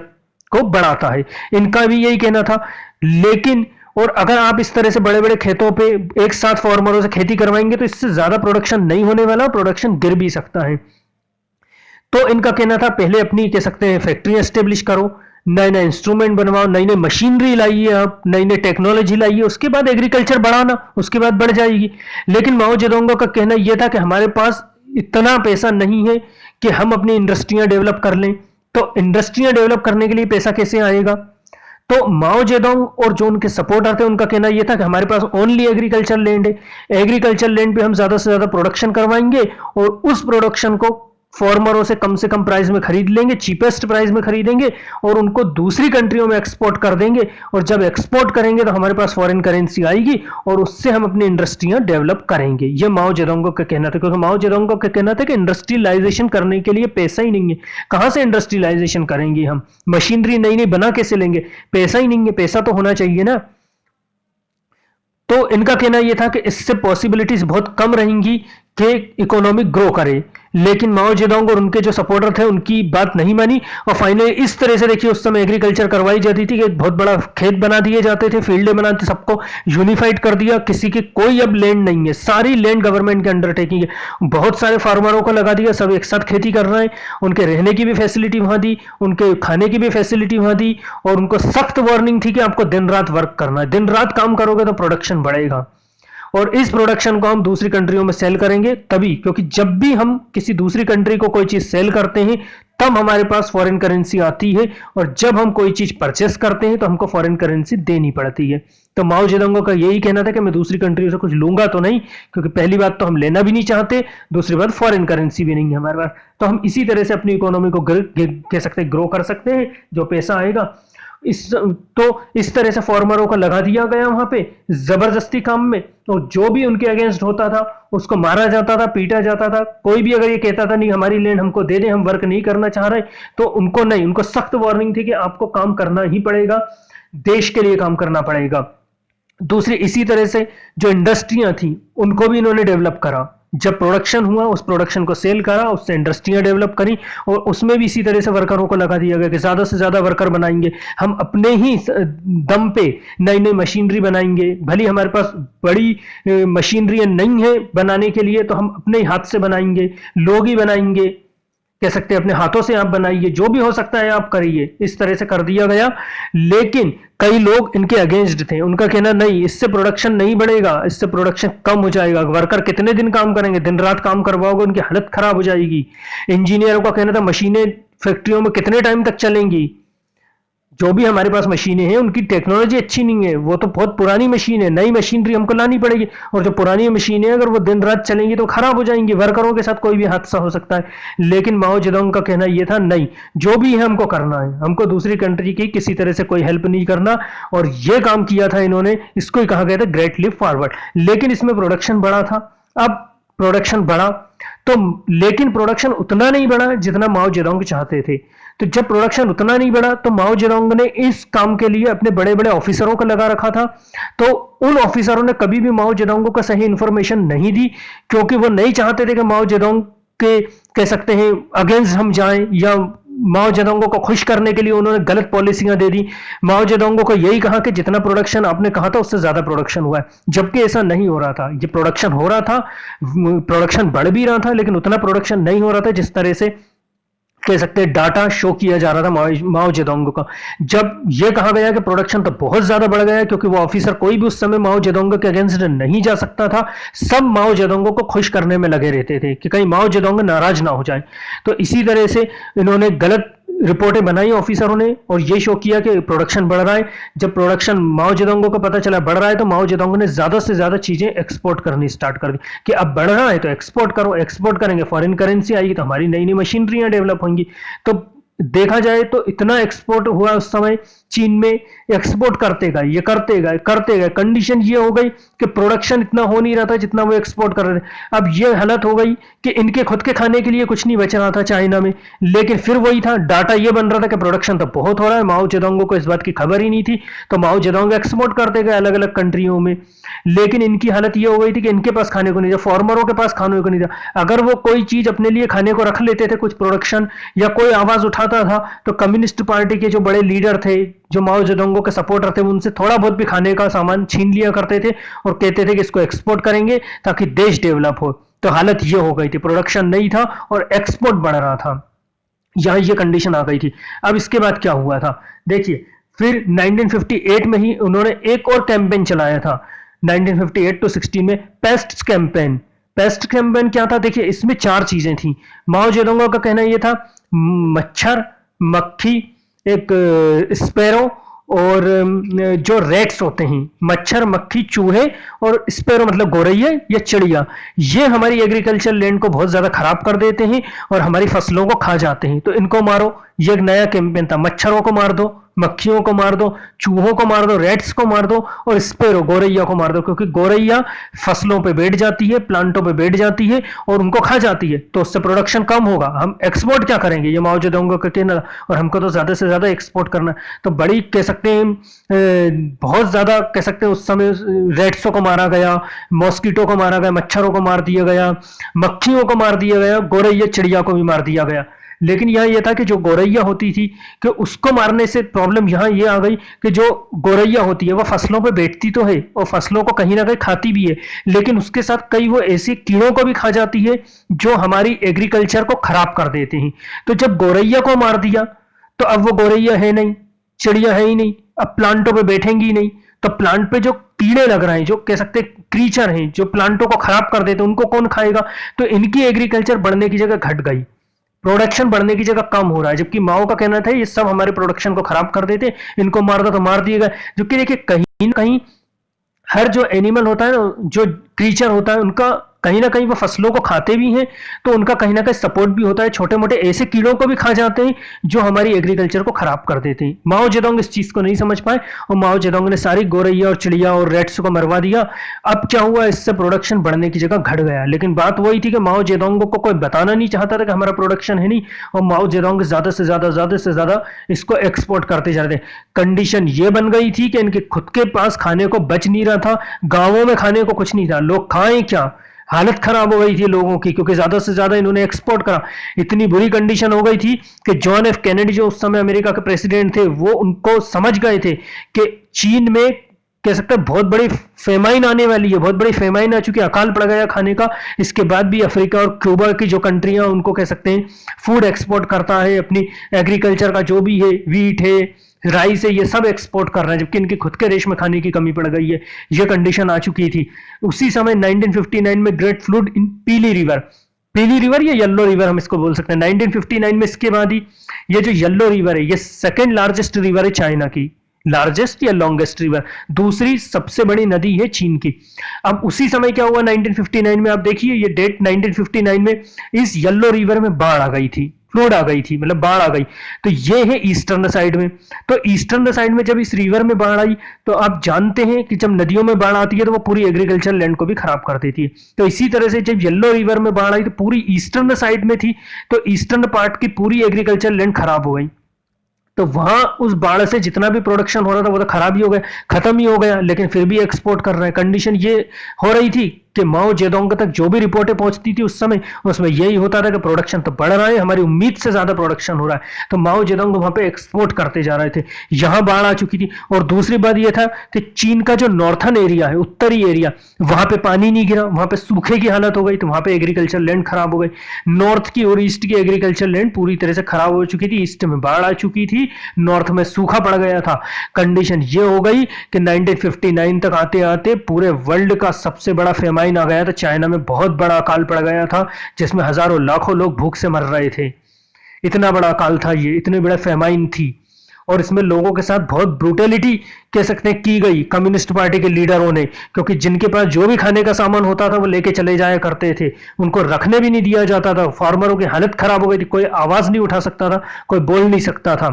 को बढ़ाता है। इनका भी यही कहना था। लेकिन और अगर आप इस तरह से बड़े बड़े खेतों पे एक साथ फार्मरों से खेती करवाएंगे तो इससे ज्यादा प्रोडक्शन नहीं होने वाला, प्रोडक्शन गिर भी सकता है। तो इनका कहना था पहले अपनी कह सकते हैं फैक्ट्री एस्टेब्लिश करो, नए नए इंस्ट्रूमेंट बनवाओ, नई नई मशीनरी लाइए, आप नई नई टेक्नोलॉजी लाइए, उसके बाद एग्रीकल्चर बढ़ाना, उसके बाद बढ़ जाएगी। लेकिन माओ जेडोंग का कहना यह था कि हमारे पास इतना पैसा नहीं है कि हम अपनी इंडस्ट्रियां डेवलप कर लें। तो इंडस्ट्रियां डेवलप करने के लिए पैसा कैसे आएगा? तो माओ जेडोंग और जो उनके सपोर्टर थे उनका कहना यह था कि हमारे पास ओनली एग्रीकल्चर लैंड है, एग्रीकल्चर लैंड पे हम ज्यादा से ज्यादा प्रोडक्शन करवाएंगे और उस प्रोडक्शन को फार्मरों से कम प्राइस में खरीद लेंगे, चीपेस्ट प्राइस में खरीदेंगे और उनको दूसरी कंट्रियों में एक्सपोर्ट कर देंगे। और जब एक्सपोर्ट करेंगे तो हमारे पास फॉरेन करेंसी आएगी और उससे हम अपनी इंडस्ट्रियां डेवलप करेंगे। ये माओ जेडोंग का कहना था, क्योंकि माओ जेडोंग का कहना था कि इंडस्ट्रियलाइजेशन करने के लिए पैसा ही नहीं है। कहां से इंडस्ट्रियलाइजेशन करेंगे हम? मशीनरी नई नई बना कैसे लेंगे? पैसा ही नहीं है, पैसा तो होना चाहिए ना। तो इनका कहना यह था कि इससे पॉसिबिलिटीज बहुत कम रहेंगी कि इकोनॉमी ग्रो करे। लेकिन माओ जेडोंग और उनके जो सपोर्टर थे उनकी बात नहीं मानी और फाइनली इस तरह से देखिए उस समय एग्रीकल्चर करवाई जाती थी कि बहुत बड़ा खेत बना दिए जाते थे, फील्डें बनाते, सबको यूनिफाइड कर दिया, किसी की कोई अब लैंड नहीं है, सारी लैंड गवर्नमेंट के अंडरटेकिंग है। बहुत सारे फार्मरों को लगा दिया, सब एक साथ खेती कर रहे हैं, उनके रहने की भी फैसिलिटी वहां दी, उनके खाने की भी फैसिलिटी वहां दी और उनको सख्त वार्निंग थी कि आपको दिन रात वर्क करना है, दिन रात काम करोगे तो प्रोडक्शन बढ़ेगा और इस प्रोडक्शन को हम दूसरी कंट्रियों में सेल करेंगे तभी, क्योंकि जब भी हम किसी दूसरी कंट्री को कोई चीज सेल करते हैं तब हमारे पास फॉरेन करेंसी आती है और जब हम कोई चीज परचेस करते हैं तो हमको फॉरेन करेंसी देनी पड़ती है। तो माओ जेडोंग का यही कहना था कि मैं दूसरी कंट्री से कुछ लूंगा तो नहीं, क्योंकि पहली बात तो हम लेना भी नहीं चाहते, दूसरी बात फॉरेन करेंसी भी नहीं है हमारे पास, तो हम इसी तरह से अपनी इकोनॉमी को कह सकते ग्रो कर सकते हैं, जो पैसा आएगा। इस तरह से फार्मरों को लगा दिया गया वहां पे जबरदस्ती काम में, और जो भी उनके अगेंस्ट होता था उसको मारा जाता था, पीटा जाता था। कोई भी अगर ये कहता था नहीं हमारी लैंड हमको दे दें, हम वर्क नहीं करना चाह रहे, तो उनको नहीं, उनको सख्त वार्निंग थी कि आपको काम करना ही पड़ेगा, देश के लिए काम करना पड़ेगा। दूसरी इसी तरह से जो इंडस्ट्रियां थी उनको भी इन्होंने डेवलप करा। जब प्रोडक्शन हुआ उस प्रोडक्शन को सेल करा, उससे इंडस्ट्रियां डेवलप करी, और उसमें भी इसी तरह से वर्करों को लगा दिया गया कि ज्यादा से ज्यादा वर्कर बनाएंगे, हम अपने ही दम पे नई नई मशीनरी बनाएंगे, भले हमारे पास बड़ी मशीनरी नहीं है बनाने के लिए, तो हम अपने हाथ से बनाएंगे, लोग ही बनाएंगे, कह सकते हैं अपने हाथों से आप बनाइए, जो भी हो सकता है आप करिए, इस तरह से कर दिया गया। लेकिन कई लोग इनके अगेंस्ट थे, उनका कहना नहीं इससे प्रोडक्शन नहीं बढ़ेगा, इससे प्रोडक्शन कम हो जाएगा, वर्कर कितने दिन काम करेंगे, दिन रात काम करवाओगे उनकी हालत खराब हो जाएगी। इंजीनियरों का कहना था मशीनें फैक्ट्रियों में कितने टाइम तक चलेंगी, जो भी हमारे पास मशीनें हैं उनकी टेक्नोलॉजी अच्छी नहीं है, वो तो बहुत पुरानी मशीन है, नई मशीनरी हमको लानी पड़ेगी, और जो पुरानी मशीनें हैं अगर वो दिन रात चलेंगी तो खराब हो जाएंगी, वर्करों के साथ कोई भी हादसा हो सकता है। लेकिन माओ जेडोंग का कहना यह था नहीं, जो भी है हमको करना है, हमको दूसरी कंट्री की किसी तरह से कोई हेल्प नहीं करना, और ये काम किया था इन्होंने, इसको ही कहा गया था ग्रेट लीप फॉरवर्ड। लेकिन इसमें प्रोडक्शन बढ़ा था। अब प्रोडक्शन बढ़ा तो, लेकिन प्रोडक्शन उतना नहीं बढ़ा जितना माओ जेडोंग चाहते थे। तो जब प्रोडक्शन उतना नहीं बढ़ा तो माओ जेडोंग ने इस काम के लिए अपने बड़े बड़े ऑफिसरों को लगा रखा था। तो उन ऑफिसरों ने कभी भी माओ जेडोंग को सही इंफॉर्मेशन नहीं दी, क्योंकि वो नहीं चाहते थे कि माओ जेडोंग के, कह सकते हैं, अगेंस्ट हम जाएं, या माओ जेडोंग को खुश करने के लिए उन्होंने गलत पॉलिसियां दे दी। माओ जेडोंग को यही कहा कि जितना प्रोडक्शन आपने कहा था उससे ज्यादा प्रोडक्शन हुआ है, जबकि ऐसा नहीं हो रहा था। ये प्रोडक्शन हो रहा था, प्रोडक्शन बढ़ भी रहा था, लेकिन उतना प्रोडक्शन नहीं हो रहा था जिस तरह से, कह सकते हैं, डाटा शो किया जा रहा था माओ जेडोंग का। जब यह कहा गया कि प्रोडक्शन तो बहुत ज्यादा बढ़ गया, क्योंकि वो ऑफिसर कोई भी उस समय माओ जेडोंग के अगेंस्ट नहीं जा सकता था, सब माओ जेडोंग को खुश करने में लगे रहते थे कि कहीं माओ जेडोंग नाराज ना हो जाए। तो इसी तरह से इन्होंने गलत रिपोर्टें बनाई ऑफिसरों ने, और ये शो किया कि प्रोडक्शन बढ़ रहा है। जब प्रोडक्शन माओ जेडोंग को पता चला बढ़ रहा है, तो माओ जेडोंग ने ज्यादा से ज्यादा चीजें एक्सपोर्ट करनी स्टार्ट कर दी कि अब बढ़ रहा है तो एक्सपोर्ट करो, एक्सपोर्ट करेंगे फॉरेन करेंसी आएगी तो हमारी नई नई मशीनरियां डेवलप होंगी। तो देखा जाए तो इतना एक्सपोर्ट हुआ उस समय, चीन में एक्सपोर्ट करते गए, ये करते गए करते गए, कंडीशन ये हो गई कि प्रोडक्शन इतना हो नहीं रहा था जितना वो एक्सपोर्ट कर रहे थे। अब ये हालत हो गई कि इनके खुद के खाने के लिए कुछ नहीं बच रहा था चाइना में, लेकिन फिर वही था, डाटा ये बन रहा था कि प्रोडक्शन तो बहुत हो रहा है, माओ जेडोंग को इस बात की खबर ही नहीं थी, तो माओ जेडोंग एक्सपोर्ट करते गए अलग अलग कंट्रियों में। लेकिन इनकी हालत ये हो गई थी कि इनके पास खाने को नहीं था, फार्मरों के पास खाने को नहीं था। अगर वो कोई चीज अपने लिए खाने को रख लेते थे, कुछ प्रोडक्शन या कोई आवाज उठाता था, तो कम्युनिस्ट पार्टी के जो बड़े लीडर थे, जो माओ जेडोंग के सपोर्टर थे, उनसे थोड़ा बहुत भी खाने का सामान छीन लिया करते थे और कहते थे कि इसको एक्सपोर्ट करेंगे ताकि देश डेवलप हो। तो हालत ये हो गई थी, प्रोडक्शन नहीं था और एक्सपोर्ट बढ़ रहा था, यहां ये कंडीशन आ गई थी। अब इसके बाद क्या हुआ था देखिए, फिर 1958 में ही उन्होंने एक और कैंपेन चलाया था, 1958 टू 16 में, पेस्ट कैंपेन। पेस्ट कैंपेन क्या था देखिए, इसमें 4 चीजें थी। माओ जेडोंग का कहना यह था मच्छर, मक्खी, एक स्पैरो, और जो रेट्स होते हैं, मच्छर, मक्खी, चूहे, और स्पैरो मतलब गौरैया या चिड़िया, ये हमारी एग्रीकल्चर लैंड को बहुत ज्यादा खराब कर देते हैं और हमारी फसलों को खा जाते हैं, तो इनको मारो। ये एक नया कैंपेन था, मच्छरों को मार दो, मक्खियों को मार दो, चूहों को मार दो, रेट्स को मार दो, और स्पैरो गौरैया को मार दो, क्योंकि गौरैया फसलों पे बैठ जाती है, प्लांटों पे बैठ जाती है और उनको खा जाती है, तो उससे प्रोडक्शन कम होगा, हम एक्सपोर्ट क्या करेंगे, ये माओ जेडोंग का कहना, और हमको तो ज्यादा से ज्यादा एक्सपोर्ट करना है। तो बड़ी, कह सकते हैं, बहुत ज्यादा, कह सकते हैं, उस समय रेट्सों को मारा गया, मॉस्किटो को मारा गया, मच्छरों को मार दिया गया, मक्खियों को मार दिया गया, गौरैया चिड़िया को भी मार दिया गया। लेकिन यहां यह था कि जो गौरैया होती थी, कि उसको मारने से प्रॉब्लम यहां ये आ गई कि जो गौरैया होती है वो फसलों पे बैठती तो है और फसलों को कहीं ना कहीं खाती भी है, लेकिन उसके साथ कई वो ऐसे कीड़ों को भी खा जाती है जो हमारी एग्रीकल्चर को खराब कर देते हैं। तो जब गौरैया को मार दिया तो अब वो गौरैया है नहीं, चिड़िया है ही नहीं, अब प्लांटों पर बैठेंगी नहीं, तो प्लांट पे जो कीड़े लग रहे हैं, जो कह सकते क्रीचर हैं, जो प्लांटों को खराब कर देते हैं, उनको कौन खाएगा। तो इनकी एग्रीकल्चर बढ़ने की जगह घट गई, प्रोडक्शन बढ़ने की जगह कम हो रहा है, जबकि माओ का कहना था ये सब हमारे प्रोडक्शन को खराब कर देते, इनको मार दो तो मार दिए गए। जबकि देखिए, कहीं ना कहीं हर जो एनिमल होता है ना, जो क्रीचर होता है, उनका कहीं ना कहीं वो फसलों को खाते भी हैं, तो उनका कहीं ना कहीं सपोर्ट भी होता है, छोटे मोटे ऐसे कीड़ों को भी खा जाते हैं जो हमारी एग्रीकल्चर को खराब कर देते हैं। माओ जेडोंग इस चीज को नहीं समझ पाए और माओ जेडोंग ने सारी गौरैया और चिड़िया और रेट्स को मरवा दिया। अब क्या हुआ, इससे प्रोडक्शन बढ़ने की जगह घट गया। लेकिन बात वही थी कि माओ जेडोंग को कोई बताना नहीं चाहता था कि हमारा प्रोडक्शन है नहीं, और माओ जेडोंग ज्यादा से ज्यादा इसको एक्सपोर्ट करते जा रहे थे। कंडीशन ये बन गई थी कि इनके खुद के पास खाने को बच नहीं रहा था, गांवों में खाने को कुछ नहीं था, लोग खाएं क्या, हालत खराब हो गई थी लोगों की, क्योंकि ज्यादा से ज्यादा इन्होंने एक्सपोर्ट करा। इतनी बुरी कंडीशन हो गई थी कि जॉन एफ कैनेडी जो उस समय अमेरिका के प्रेसिडेंट थे, वो उनको समझ गए थे कि चीन में कह सकते हैं बहुत बड़ी फेमाइन आने वाली है, बहुत बड़ी फेमाइन आ चुकी है, अकाल पड़ गया खाने का। इसके बाद भी अफ्रीका और क्यूबा की जो कंट्रियां उनको कह सकते हैं फूड एक्सपोर्ट करता है, अपनी एग्रीकल्चर का जो भी है, वीट है, राइस है, ये सब एक्सपोर्ट कर रहे हैं, जबकि इनके खुद के देश में खाने की कमी पड़ गई है। ये कंडीशन आ चुकी थी। उसी समय 1959 में ग्रेट फ्लूड इन पीली रिवर या येलो रिवर हम इसको बोल सकते हैं, 1959 में। इसके बाद ही ये जो येलो रिवर है, ये सेकेंड लार्जेस्ट रिवर है चाइना की, लार्जेस्ट या लॉन्गेस्ट रिवर, दूसरी सबसे बड़ी नदी है चीन की। अब उसी समय क्या हुआ 1959 में, आप देखिए ये डेट, 1959 में इस येलो रिवर में बाढ़ आ गई थी, फ्लड आ गई थी, मतलब बाढ़ आ गई। तो ये है ईस्टर्न साइड में। तो ईस्टर्न साइड में जब इस रिवर में बाढ़ आई, तो आप जानते हैं कि जब नदियों में बाढ़ आती है तो वो पूरी एग्रीकल्चर लैंड को भी खराब कर देती है। तो इसी तरह से जब येलो रिवर में बाढ़ आई तो पूरी ईस्टर्न साइड में थी, तो ईस्टर्न पार्ट की पूरी एग्रीकल्चर लैंड खराब हो गई। तो वहां उस बाढ़ से जितना भी प्रोडक्शन हो रहा था वो तो खराब ही हो गया, खत्म ही हो गया, लेकिन फिर भी एक्सपोर्ट कर रहे हैं। कंडीशन ये हो रही थी कि माओ जेडोंग तक जो भी रिपोर्टें पहुंचती थी उस समय, उसमें यही होता था कि प्रोडक्शन तो बढ़ रहा है, हमारी उम्मीद से ज्यादा प्रोडक्शन हो रहा है। तो माओ जेडोंग वहां पे एक्सपोर्ट करते जा रहे थे। यहां बाढ़ आ चुकी थी। और दूसरी बात यह था कि चीन का जो नॉर्थन एरिया है, उत्तरी एरिया, वहां पे पानी नहीं गिरा, वहां पे सूखे की हालत हो गई, तो वहां पे एग्रीकल्चर लैंड खराब हो गई। नॉर्थ की और ईस्ट की एग्रीकल्चर लैंड पूरी तरह से खराब हो चुकी थी। ईस्ट में बाढ़ आ चुकी थी, नॉर्थ में सूखा पड़ गया था। कंडीशन ये हो गई कि 1959 तक आते आते पूरे वर्ल्ड का सबसे बड़ा फेमाइन आ गया था। चाइना में बहुत बड़ा अकाल पड़ गया था, जिसमें हजारों लाखों लोग भूख से मर रहे थे। इतना बड़ा अकाल था ये, इतनी बड़ा फेमाइन थी। और इसमें लोगों के साथ बहुत ब्रूटलिटी कह सकते हैं की गई कम्युनिस्ट पार्टी के लीडरों ने, क्योंकि जिनके पास जो भी खाने का सामान होता था वो लेके चले जाया करते थे, उनको रखने भी नहीं दिया जाता था। फार्मरों की हालत खराब हो गई थी, कोई आवाज नहीं उठा सकता था, कोई बोल नहीं सकता था।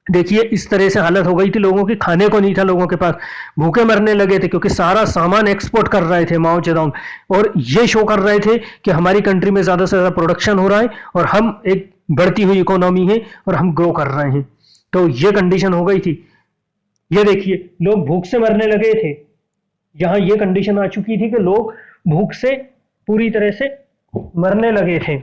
देखिए इस तरह से हालत हो गई थी लोगों की, खाने को नहीं था लोगों के पास, भूखे मरने लगे थे, क्योंकि सारा सामान एक्सपोर्ट कर रहे थे माओ जेडोंग, और ये शो कर रहे थे कि हमारी कंट्री में ज्यादा से ज्यादा प्रोडक्शन हो रहा है और हम एक बढ़ती हुई इकोनॉमी है और हम ग्रो कर रहे हैं। तो ये कंडीशन हो गई थी। ये देखिए लोग भूख से मरने लगे थे। यहां ये कंडीशन आ चुकी थी कि लोग भूख से पूरी तरह से मरने लगे थे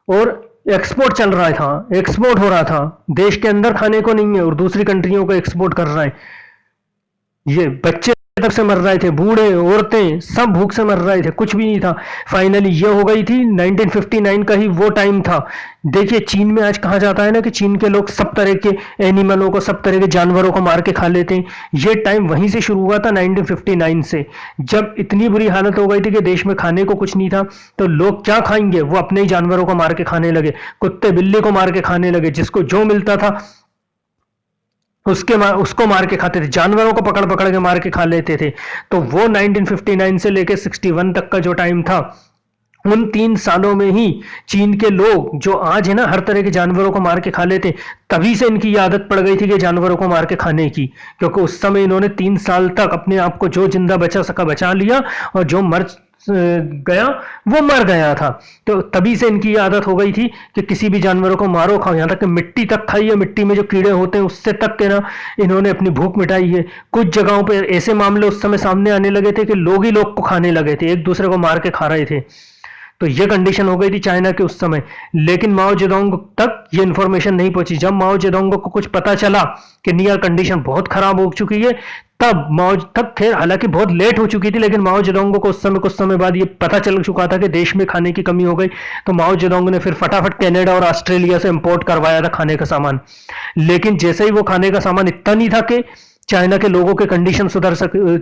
और एक्सपोर्ट चल रहा था, एक्सपोर्ट हो रहा था। देश के अंदर खाने को नहीं है और दूसरी कंट्रियों को एक्सपोर्ट कर रहा है। ये बच्चे तक से मर रहे थे, बूढ़े औरतें सब भूख से मर रहे थे, कुछ भी नहीं था। फाइनली ये हो गई थी 1959 का ही वो टाइम था। देखिए चीन में आज कहा जाता है ना कि चीन के लोग सब तरह के एनिमलों को, सब तरह के जानवरों को मार के खा लेते हैं। ये टाइम वहीं से शुरू हुआ था 1959 से, जब इतनी बुरी हालत हो गई थी कि देश में खाने को कुछ नहीं था। तो लोग क्या खाएंगे, वो अपने ही जानवरों को मार के खाने लगे, कुत्ते बिल्ली को मार के खाने लगे, जिसको जो मिलता था उसको मार के खाते थे, जानवरों को पकड़ पकड़ के मार के खा लेते थे। तो वो 1959 से लेकर 61 तक का जो टाइम था, उन 3 सालों में ही चीन के लोग जो आज है ना हर तरह के जानवरों को मार के खा लेते, तभी से इनकी आदत पड़ गई थी कि जानवरों को मार के खाने की, क्योंकि उस समय इन्होंने 3 साल तक अपने आप को जो जिंदा बचा सका बचा लिया और जो मर गया वो मर गया था। तो तभी से इनकी आदत हो गई थी कि किसी भी जानवरों को मारो खाओ, यहां तक कि मिट्टी तक खाई है, मिट्टी में जो कीड़े होते हैं उससे तक के ना इन्होंने अपनी भूख मिटाई है। कुछ जगहों पर ऐसे मामले उस समय सामने आने लगे थे कि लोग ही लोग को खाने लगे थे, एक दूसरे को मार के खा रहे थे। तो ये कंडीशन हो गई थी चाइना के उस समय। लेकिन माओ जेडोंग तक ये इंफॉर्मेशन नहीं पहुंची। जब माओ जेडोंग को कुछ पता चला कि नियर कंडीशन बहुत खराब हो चुकी है, तब खैर हालांकि बहुत लेट हो चुकी थी, लेकिन माओ जेडोंग को कुछ समय बाद ये पता चल चुका था कि देश में खाने की कमी हो गई। तो माओ जेडोंग ने फिर फटाफट कनाडा और ऑस्ट्रेलिया से इंपोर्ट करवाया था खाने का सामान। लेकिन जैसे ही वो खाने का सामान इतना नहीं था कि चाइना के लोगों के कंडीशन सुधर सके,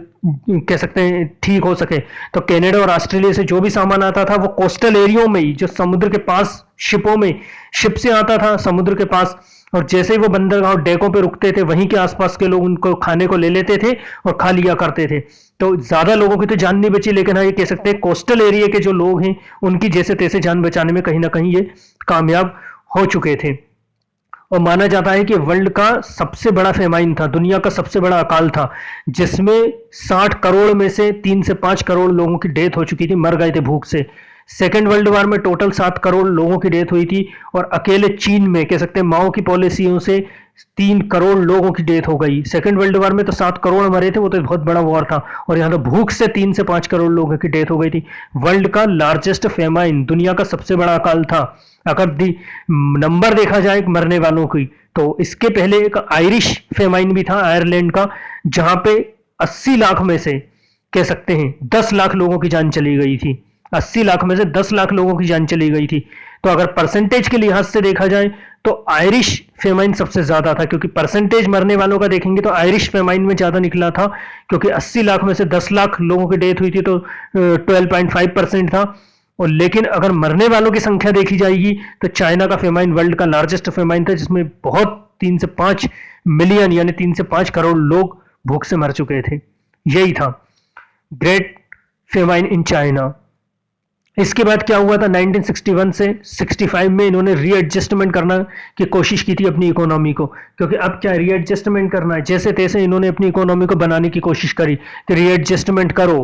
कह सकते हैं ठीक हो सके, तो कनाडा और ऑस्ट्रेलिया से जो भी सामान आता था वो कोस्टल एरियो में ही, जो समुद्र के पास शिपों में, शिप से आता था समुद्र के पास, और जैसे ही वो बंदरगाह डेकों पे रुकते थे, वहीं के आसपास के लोग उनको खाने को ले लेते थे और खा लिया करते थे। तो ज्यादा लोगों की तो जान नहीं बची, लेकिन हाँ ये कह सकते हैं कोस्टल एरिया के जो लोग हैं उनकी जैसे तैसे जान बचाने में कहीं ना कहीं ये कामयाब हो चुके थे। और माना जाता है कि वर्ल्ड का सबसे बड़ा फेमाइन था, दुनिया का सबसे बड़ा अकाल था, जिसमें 60 करोड़ में से 3 से 5 करोड़ लोगों की डेथ हो चुकी थी, मर गए थे भूख से। सेकेंड वर्ल्ड वॉर में टोटल 7 करोड़ लोगों की डेथ हुई थी, और अकेले चीन में कह सकते हैं माओ की पॉलिसियों से 3 करोड़ लोगों की डेथ हो गई। सेकेंड वर्ल्ड वॉर में तो 7 करोड़ मरे थे, वो तो बहुत बड़ा वॉर था, और यहाँ तो भूख से 3 से 5 करोड़ लोगों की डेथ हो गई थी। वर्ल्ड का लार्जेस्ट फेमाइन, दुनिया का सबसे बड़ा अकाल था। अगर नंबर देखा जाए मरने वालों की, तो इसके पहले एक आयरिश फेमाइन भी था आयरलैंड का, जहां पे 80 लाख में से कह सकते हैं 10 लाख लोगों की जान चली गई थी। 80 लाख में से 10 लाख लोगों की जान चली गई थी। तो अगर परसेंटेज के लिहाज से देखा जाए तो आयरिश फेमाइन सबसे ज्यादा था, क्योंकि परसेंटेज मरने वालों का देखेंगे तो आयरिश फेमाइन में ज्यादा निकला था, क्योंकि 80 लाख में से 10 लाख लोगों की डेथ हुई थी, तो 12.5% था। और लेकिन अगर मरने वालों की संख्या देखी जाएगी तो चाइना का फेमाइन वर्ल्ड का लार्जेस्ट फेमाइन था, जिसमें बहुत 3 से 5 मिलियन यानी 3 से 5 करोड़ लोग भूख से मर चुके थे। यही था ग्रेट फेमाइन इन चाइना। इसके बाद क्या हुआ था, 1961 से 65 में इन्होंने रीएडजस्टमेंट करना की कोशिश की थी अपनी इकोनॉमी को, क्योंकि अब क्या रीएडजस्टमेंट करना है, जैसे तैसे इन्होंने अपनी इकोनॉमी को बनाने की कोशिश करी कि रीएडजस्टमेंट करो।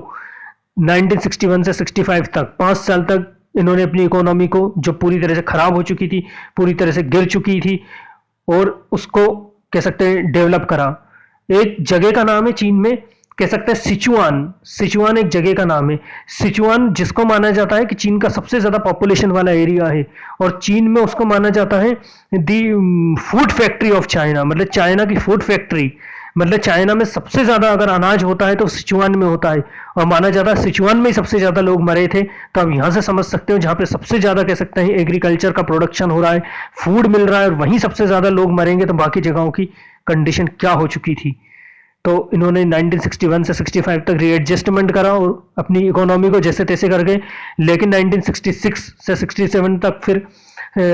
1961 से 65 तक 5 साल तक इन्होंने अपनी इकोनॉमी को, जो पूरी तरह से खराब हो चुकी थी, पूरी तरह से गिर चुकी थी, और उसको कह सकते हैं डेवलप करा। एक जगह का नाम है चीन में, कह सकते हैं सिचुआन। सिचुआन एक जगह का नाम है। सिचुआन जिसको माना जाता है कि चीन का सबसे ज्यादा पॉपुलेशन वाला एरिया है, और चीन में उसको माना जाता है दी फूड फैक्ट्री ऑफ चाइना, मतलब चाइना की फूड फैक्ट्री। मतलब चाइना में सबसे ज्यादा अगर अनाज होता है तो सिचुआन में होता है, और माना जाता है सिचुआन में ही सबसे ज्यादा लोग मरे थे। तो आप यहां से समझ सकते हो, जहां पे सबसे ज्यादा कह सकते हैं एग्रीकल्चर का प्रोडक्शन हो रहा है, फूड मिल रहा है, और वहीं सबसे ज्यादा लोग मरेंगे, तो बाकी जगहों की कंडीशन क्या हो चुकी थी। तो इन्होंने 1961 से 65 तक रीएडजस्टमेंट करा और अपनी इकोनॉमी को जैसे तैसे कर गए। लेकिन 1966 से 67 तक, फिर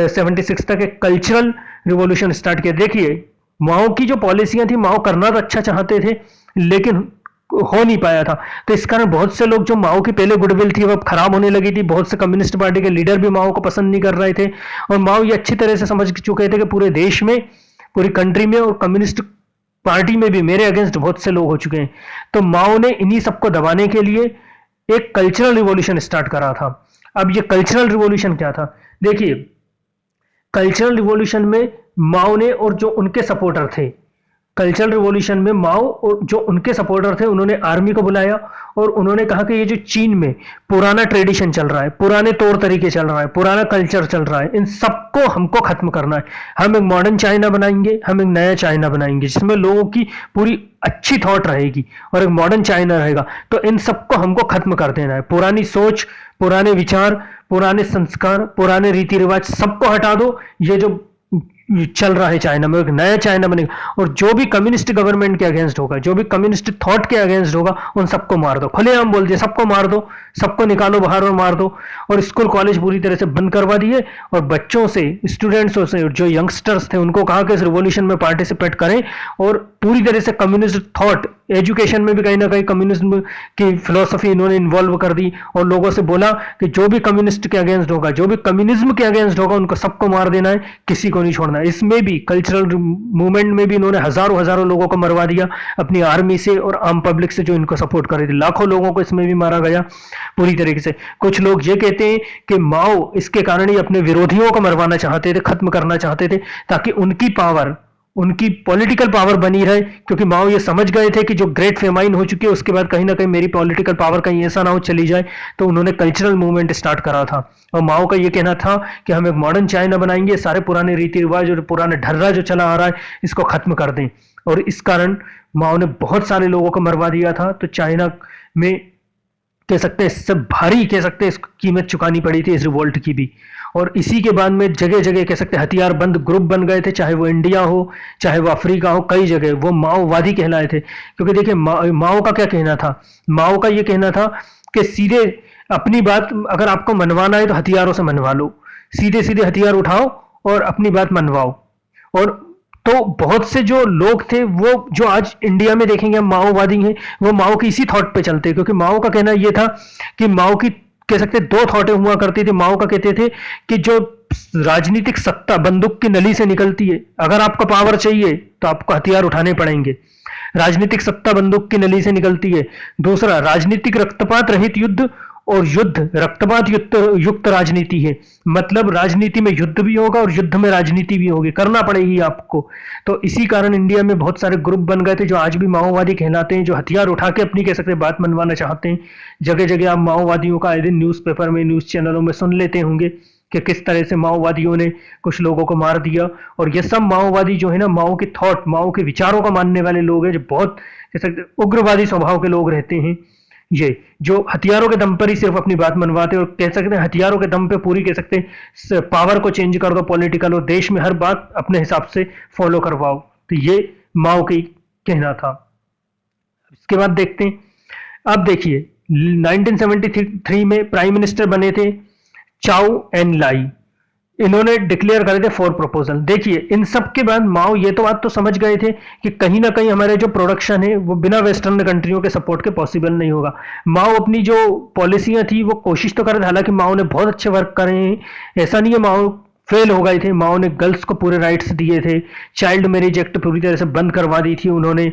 76 तक एक कल्चरल रिवॉल्यूशन स्टार्ट किया। देखिए माओ की जो पॉलिसियां थी, माओ करना तो अच्छा चाहते थे लेकिन हो नहीं पाया था। तो इस कारण बहुत से लोग, जो माओ की पहले गुडविल थी वो खराब होने लगी थी। बहुत से कम्युनिस्ट पार्टी के लीडर भी माओ को पसंद नहीं कर रहे थे, और माओ ये अच्छी तरह से समझ चुके थे कि पूरे देश में, पूरी कंट्री में और कम्युनिस्ट पार्टी में भी मेरे अगेंस्ट बहुत से लोग हो चुके हैं। तो माओ ने इन्हीं सबको दबाने के लिए एक कल्चरल रिवॉल्यूशन स्टार्ट करा था। अब ये कल्चरल रिवॉल्यूशन क्या था, देखिए कल्चरल रिवॉल्यूशन में माओ ने और जो उनके सपोर्टर थे, कल्चरल रिवॉल्यूशन में माओ और जो उनके सपोर्टर थे, उन्होंने आर्मी को बुलाया और उन्होंने कहा कि ये जो चीन में पुराना ट्रेडिशन चल रहा है, पुराने तौर तरीके चल रहा है, पुराना कल्चर चल रहा है, इन सबको हमको खत्म करना है। हम एक मॉडर्न चाइना बनाएंगे, हम एक नया चाइना बनाएंगे जिसमें लोगों की पूरी अच्छी थॉट रहेगी और एक मॉडर्न चाइना रहेगा। तो इन सबको हमको खत्म कर देना है। पुरानी सोच, पुराने विचार, पुराने संस्कार, पुराने रीति रिवाज सबको हटा दो। ये जो चल रहा है चाइना में, एक नया चाइना बनेगा, और जो भी कम्युनिस्ट गवर्नमेंट के अगेंस्ट होगा, जो भी कम्युनिस्ट थॉट के अगेंस्ट होगा, उन सबको मार दो। खुलेआम बोल दिए सबको मार दो, सबको निकालो बाहर और मार दो। और स्कूल कॉलेज पूरी तरह से बंद करवा दिए, और बच्चों से, स्टूडेंट्सों से, जो यंगस्टर्स थे उनको कहा कि इस रिवॉल्यूशन में पार्टिसिपेट करें, और पूरी तरह से कम्युनिस्ट थॉट, एजुकेशन में भी कहीं ना कहीं कम्युनिज्म की फिलोसफी इन्होंने इन्वॉल्व कर दी, और लोगों से बोला कि जो भी कम्युनिस्ट के अगेंस्ट होगा, जो भी कम्युनिज्म के अगेंस्ट होगा, उनको सबको मार देना है, किसी को नहीं छोड़ना है। इसमें भी कल्चरल मूवमेंट में भी इन्होंने हजारों हजारों लोगों को मरवा दिया, अपनी आर्मी से और आम पब्लिक से जो इनको सपोर्ट कर रही थी। लाखों लोगों को इसमें भी मारा गया पूरी तरीके से। कुछ लोग ये कहते हैं कि माओ इसके कारण ही अपने विरोधियों को मरवाना चाहते थे, खत्म करना चाहते थे, ताकि उनकी पावर, उनकी पॉलिटिकल पावर बनी रहे। क्योंकि माओ ये समझ गए थे कि जो ग्रेट फेमाइन हो चुकी है, उसके बाद कहीं ना कहीं मेरी पॉलिटिकल पावर कहीं ऐसा ना हो चली जाए। तो उन्होंने कल्चरल मूवमेंट स्टार्ट करा था, और माओ का ये कहना था कि हम एक मॉडर्न चाइना बनाएंगे, सारे पुराने रीति रिवाज और पुराने ढर्रा जो चला आ रहा है इसको खत्म कर दें। और इस कारण माओ ने बहुत सारे लोगों को मरवा दिया था। तो चाइना में कह सकते हैं इससे भारी, कह सकते हैं इसको कीमत चुकानी पड़ी थी इस रिवोल्ट की भी। और इसी के बाद में जगह जगह कह सकते हैं हथियार बंद ग्रुप बन गए थे, चाहे वो इंडिया हो, चाहे वो अफ्रीका हो, कई जगह वो माओवादी कहलाए थे। क्योंकि देखिए माओ का क्या कहना था, माओ का ये कहना था कि सीधे अपनी बात अगर आपको मनवाना है तो हथियारों से मनवा लो, सीधे सीधे हथियार उठाओ और अपनी बात मनवाओ। और तो बहुत से जो लोग थे वो जो आज इंडिया में देखेंगे हम माओवादी हैं, वो माओ की इसी थॉट पे चलते हैं, क्योंकि माओ का कहना ये था कि माओ की कह सकते दो थॉटें हुआ करती थी। माओ का कहते थे कि जो राजनीतिक सत्ता बंदूक की नली से निकलती है, अगर आपको पावर चाहिए तो आपको हथियार उठाने पड़ेंगे। राजनीतिक सत्ता बंदूक की नली से निकलती है। दूसरा, राजनीतिक रक्तपात रहित युद्ध, और युद्ध रक्तपात युक्त युक्त राजनीति है। मतलब राजनीति में युद्ध भी होगा और युद्ध में राजनीति भी होगी, करना पड़ेगी आपको। तो इसी कारण इंडिया में बहुत सारे ग्रुप बन गए थे जो आज भी माओवादी कहलाते हैं, जो हथियार उठा के अपनी कह सकते बात मनवाना चाहते हैं। जगह जगह आप माओवादियों का आए दिन न्यूज़पेपर में, न्यूज़ चैनलों में सुन लेते होंगे कि किस तरह से माओवादियों ने कुछ लोगों को मार दिया। और ये सब माओवादी जो है ना, माओ के थॉट, माओ के विचारों को मानने वाले लोग हैं, जो बहुत कह सकते उग्रवादी स्वभाव के लोग रहते हैं। ये जो हथियारों के दम पर ही सिर्फ अपनी बात मनवाते हैं, और कह सकते हैं हथियारों के दम पे पूरी कह सकते हैं पावर को चेंज कर दो पॉलिटिकल, और देश में हर बात अपने हिसाब से फॉलो करवाओ। तो ये माओ की कहना था। इसके बाद देखते हैं, अब देखिए 1973 में प्राइम मिनिस्टर बने थे चाउ एन लाई। इन्होंने डिक्लेयर करे थे 4 प्रपोजल। देखिए इन सब के बाद माओ ये तो बात तो समझ गए थे कि कहीं ना कहीं हमारे जो प्रोडक्शन है वो बिना वेस्टर्न कंट्रियों के सपोर्ट के पॉसिबल नहीं होगा। माओ अपनी जो पॉलिसियां थी वो कोशिश तो कर रहे थे, हालांकि माओ ने बहुत अच्छे वर्क करे हैं, ऐसा नहीं है माओ फेल हो गए थे। माओ ने गर्ल्स को पूरे राइट्स दिए थे, चाइल्ड मैरिज एक्ट पूरी तरह से बंद करवा दी थी उन्होंने,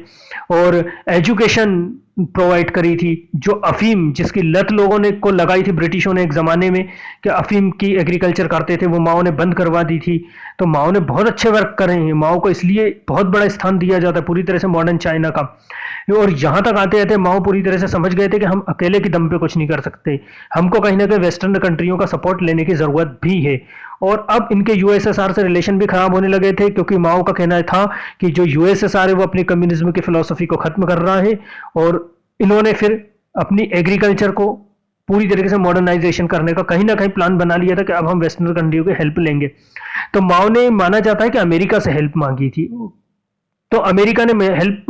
और एजुकेशन प्रोवाइड करी थी। जो अफीम जिसकी लत लोगों ने को लगाई थी ब्रिटिशों ने एक जमाने में कि अफीम की एग्रीकल्चर करते थे, वो माओ ने बंद करवा दी थी। तो माओ ने बहुत अच्छे वर्क करे हैं। माओ को इसलिए बहुत बड़ा स्थान दिया जाता है पूरी तरह से मॉडर्न चाइना का। और यहां तक आते आते माओ पूरी तरह से समझ गए थे कि हम अकेले के दम पे कुछ नहीं कर सकते, हमको कहीं ना कहीं वेस्टर्न कंट्रियों का सपोर्ट लेने की जरूरत भी है। और अब इनके यूएसएसआर से रिलेशन भी खराब होने लगे थे, क्योंकि माओ का कहना था कि जो यूएसएसआर है वो अपनी कम्युनिज्म की फिलॉसफी को खत्म कर रहा है। और इन्होंने फिर अपनी एग्रीकल्चर को पूरी तरीके से मॉडर्नाइजेशन करने का कहीं ना कहीं प्लान बना लिया था कि अब हम वेस्टर्न कंट्रियों की हेल्प लेंगे। तो माओ ने माना जाता है कि अमेरिका से हेल्प मांगी थी, तो अमेरिका ने हेल्प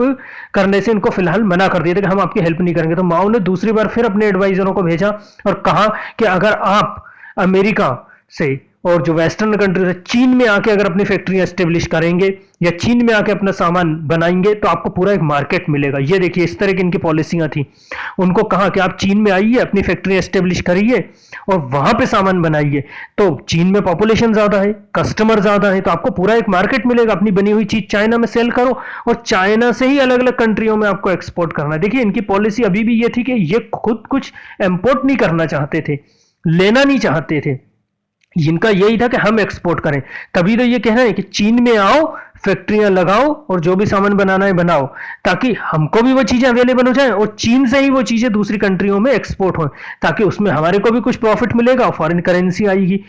करने से इनको फिलहाल मना कर दिया था कि हम आपकी हेल्प नहीं करेंगे। तो माओ ने दूसरी बार फिर अपने एडवाइजरों को भेजा और कहा कि अगर आप अमेरिका से और जो वेस्टर्न कंट्रीज है चीन में आके अगर अपनी फैक्ट्रियां एस्टेब्लिश करेंगे या चीन में आके अपना सामान बनाएंगे तो आपको पूरा एक मार्केट मिलेगा। ये देखिए इस तरह की इनकी पॉलिसियां थी। उनको कहा कि आप चीन में आइए, अपनी फैक्ट्री एस्टेब्लिश करिए और वहां पे सामान बनाइए। तो चीन में पॉपुलेशन ज्यादा है, कस्टमर ज्यादा है, तो आपको पूरा एक मार्केट मिलेगा। अपनी बनी हुई चीज चाइना में सेल करो और चाइना से ही अलग अलग कंट्रियों में आपको एक्सपोर्ट करना है। देखिए इनकी पॉलिसी अभी भी ये थी कि ये खुद कुछ इंपोर्ट नहीं करना चाहते थे, लेना नहीं चाहते थे। इनका यही था कि हम एक्सपोर्ट करें। तभी तो ये कह रहे हैं कि चीन में आओ, फैक्ट्रियां लगाओ और जो भी सामान बनाना है बनाओ, ताकि हमको भी वो चीजें अवेलेबल हो जाए और चीन से ही वो चीजें दूसरी कंट्रियों में एक्सपोर्ट हो, ताकि उसमें हमारे को भी कुछ प्रॉफिट मिलेगा, फॉरेन करेंसी आएगी।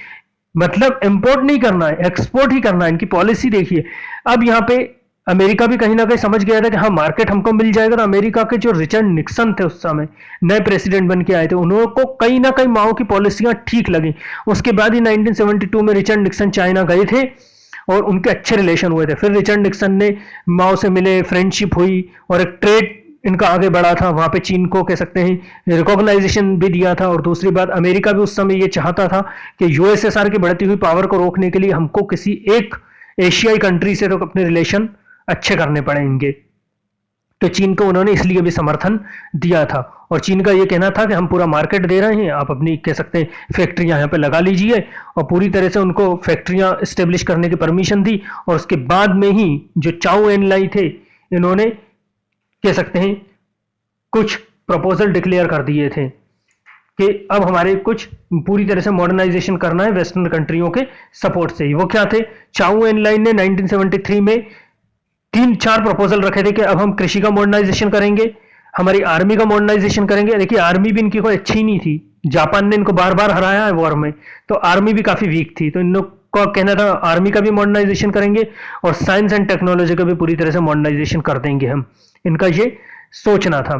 मतलब इंपोर्ट नहीं करना है, एक्सपोर्ट ही करना है। इनकी पॉलिसी देखिए। अब यहाँ पे अमेरिका भी कहीं ना कहीं समझ गया था कि हाँ मार्केट हमको मिल जाएगा। तो अमेरिका के जो रिचर्ड निक्सन थे उस समय नए प्रेसिडेंट बन के आए थे, उनको कहीं ना कहीं माओ की पॉलिसियां ठीक लगी। उसके बाद ही 1972 में रिचर्ड निक्सन चाइना गए थे और उनके अच्छे रिलेशन हुए थे। फिर रिचर्ड निक्सन ने माओ से मिले, फ्रेंडशिप हुई और एक ट्रेड इनका आगे बढ़ा था। वहां पे चीन को कह सकते हैं रिकॉग्नाइजेशन भी दिया था। और दूसरी बात, अमेरिका भी उस समय ये चाहता था कि यूएसएसआर की बढ़ती हुई पावर को रोकने के लिए हमको किसी एक एशियाई कंट्री से तो अपने रिलेशन अच्छे करने पड़ेंगे। तो चीन को उन्होंने इसलिए भी समर्थन दिया था। और चीन का यह कहना था कि हम पूरा मार्केट दे रहे हैं, आप अपनी कह सकते हैं फैक्ट्रियां यहाँ पे लगा लीजिए। और पूरी तरह से उनको फैक्ट्रियां स्टेब्लिश करने की परमिशन दी। और उसके बाद में ही जो चाउ एन लाई थे, इन्होंने कह सकते हैं कुछ प्रपोजल डिक्लेयर कर दिए थे कि अब हमारे कुछ पूरी तरह से मॉडर्नाइजेशन करना है वेस्टर्न कंट्रियों के सपोर्ट से ही। वो क्या थे? चाउ एन लाई ने 1973 में 3-4 प्रपोजल रखे थे कि अब हम कृषि का मॉडर्नाइजेशन करेंगे, हमारी आर्मी का मॉडर्नाइजेशन करेंगे। देखिए आर्मी भी इनकी कोई अच्छी नहीं थी, जापान ने इनको बार बार हराया है वॉर में, तो आर्मी भी काफी वीक थी। तो इन लोग का कहना था आर्मी का भी मॉडर्नाइजेशन करेंगे और साइंस एंड टेक्नोलॉजी का भी पूरी तरह से मॉडर्नाइजेशन कर देंगे हम, इनका ये सोचना था।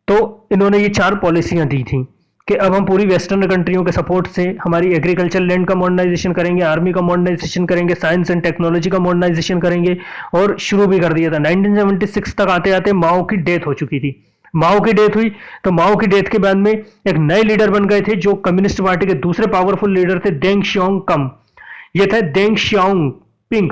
तो इन्होंने ये 4 पॉलिसियां दी थी कि अब हम पूरी वेस्टर्न कंट्रियों के सपोर्ट से हमारी एग्रीकल्चर लैंड का मॉडर्नाइजेशन करेंगे, आर्मी का मॉडर्नाइजेशन करेंगे, साइंस एंड टेक्नोलॉजी का मॉडर्नाइजेशन करेंगे। और शुरू भी कर दिया था। 1976 तक आते आते माओ की डेथ हो चुकी थी। माओ की डेथ हुई तो माओ की डेथ के बाद में एक नए लीडर बन गए थे जो कम्युनिस्ट पार्टी के दूसरे पावरफुल लीडर थे, देंग शियाओ कम। ये थे देंग शियाओ पिंग।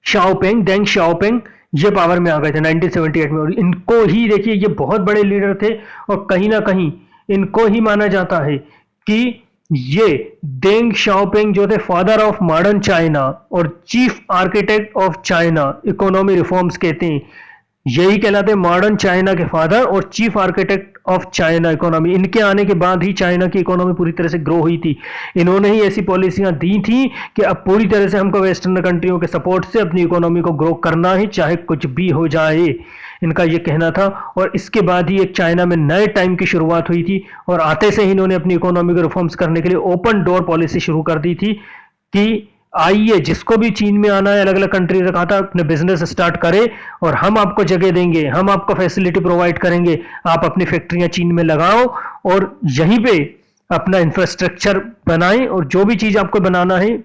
शाओपेंग, डेंग शाओपेंग, ये पावर में आ गए थे 1978 में। और इनको ही देखिए, ये बहुत बड़े लीडर थे और कहीं ना कहीं इनको ही माना जाता है कि ये डेंग शाओपिंग जो थे फादर ऑफ मॉडर्न चाइना और chief architect of China economy reforms कहते हैं। यही कहलाते हैं मॉडर्न चाइना के फादर और chief architect of China economy. इनके आने के बाद ही चाइना की इकोनॉमी पूरी तरह से ग्रो हुई थी। इन्होंने ही ऐसी पॉलिसियां दी थी कि अब पूरी तरह से हमको वेस्टर्न कंट्रियों के सपोर्ट से अपनी इकोनॉमी को ग्रो करना है, चाहे कुछ भी हो जाए, इनका ये कहना था। और इसके बाद ही एक चाइना में नए टाइम की शुरुआत हुई थी और आते से ही इन्होंने अपनी इकोनॉमी को रिफॉर्म्स करने के लिए ओपन डोर पॉलिसी शुरू कर दी थी कि आइए, जिसको भी चीन में आना है, अलग अलग कंट्री से कहा था अपने बिजनेस स्टार्ट करे और हम आपको जगह देंगे, हम आपको फैसिलिटी प्रोवाइड करेंगे, आप अपनी फैक्ट्रियां चीन में लगाओ और यहीं पे अपना इंफ्रास्ट्रक्चर बनाएं और जो भी चीज आपको बनाना है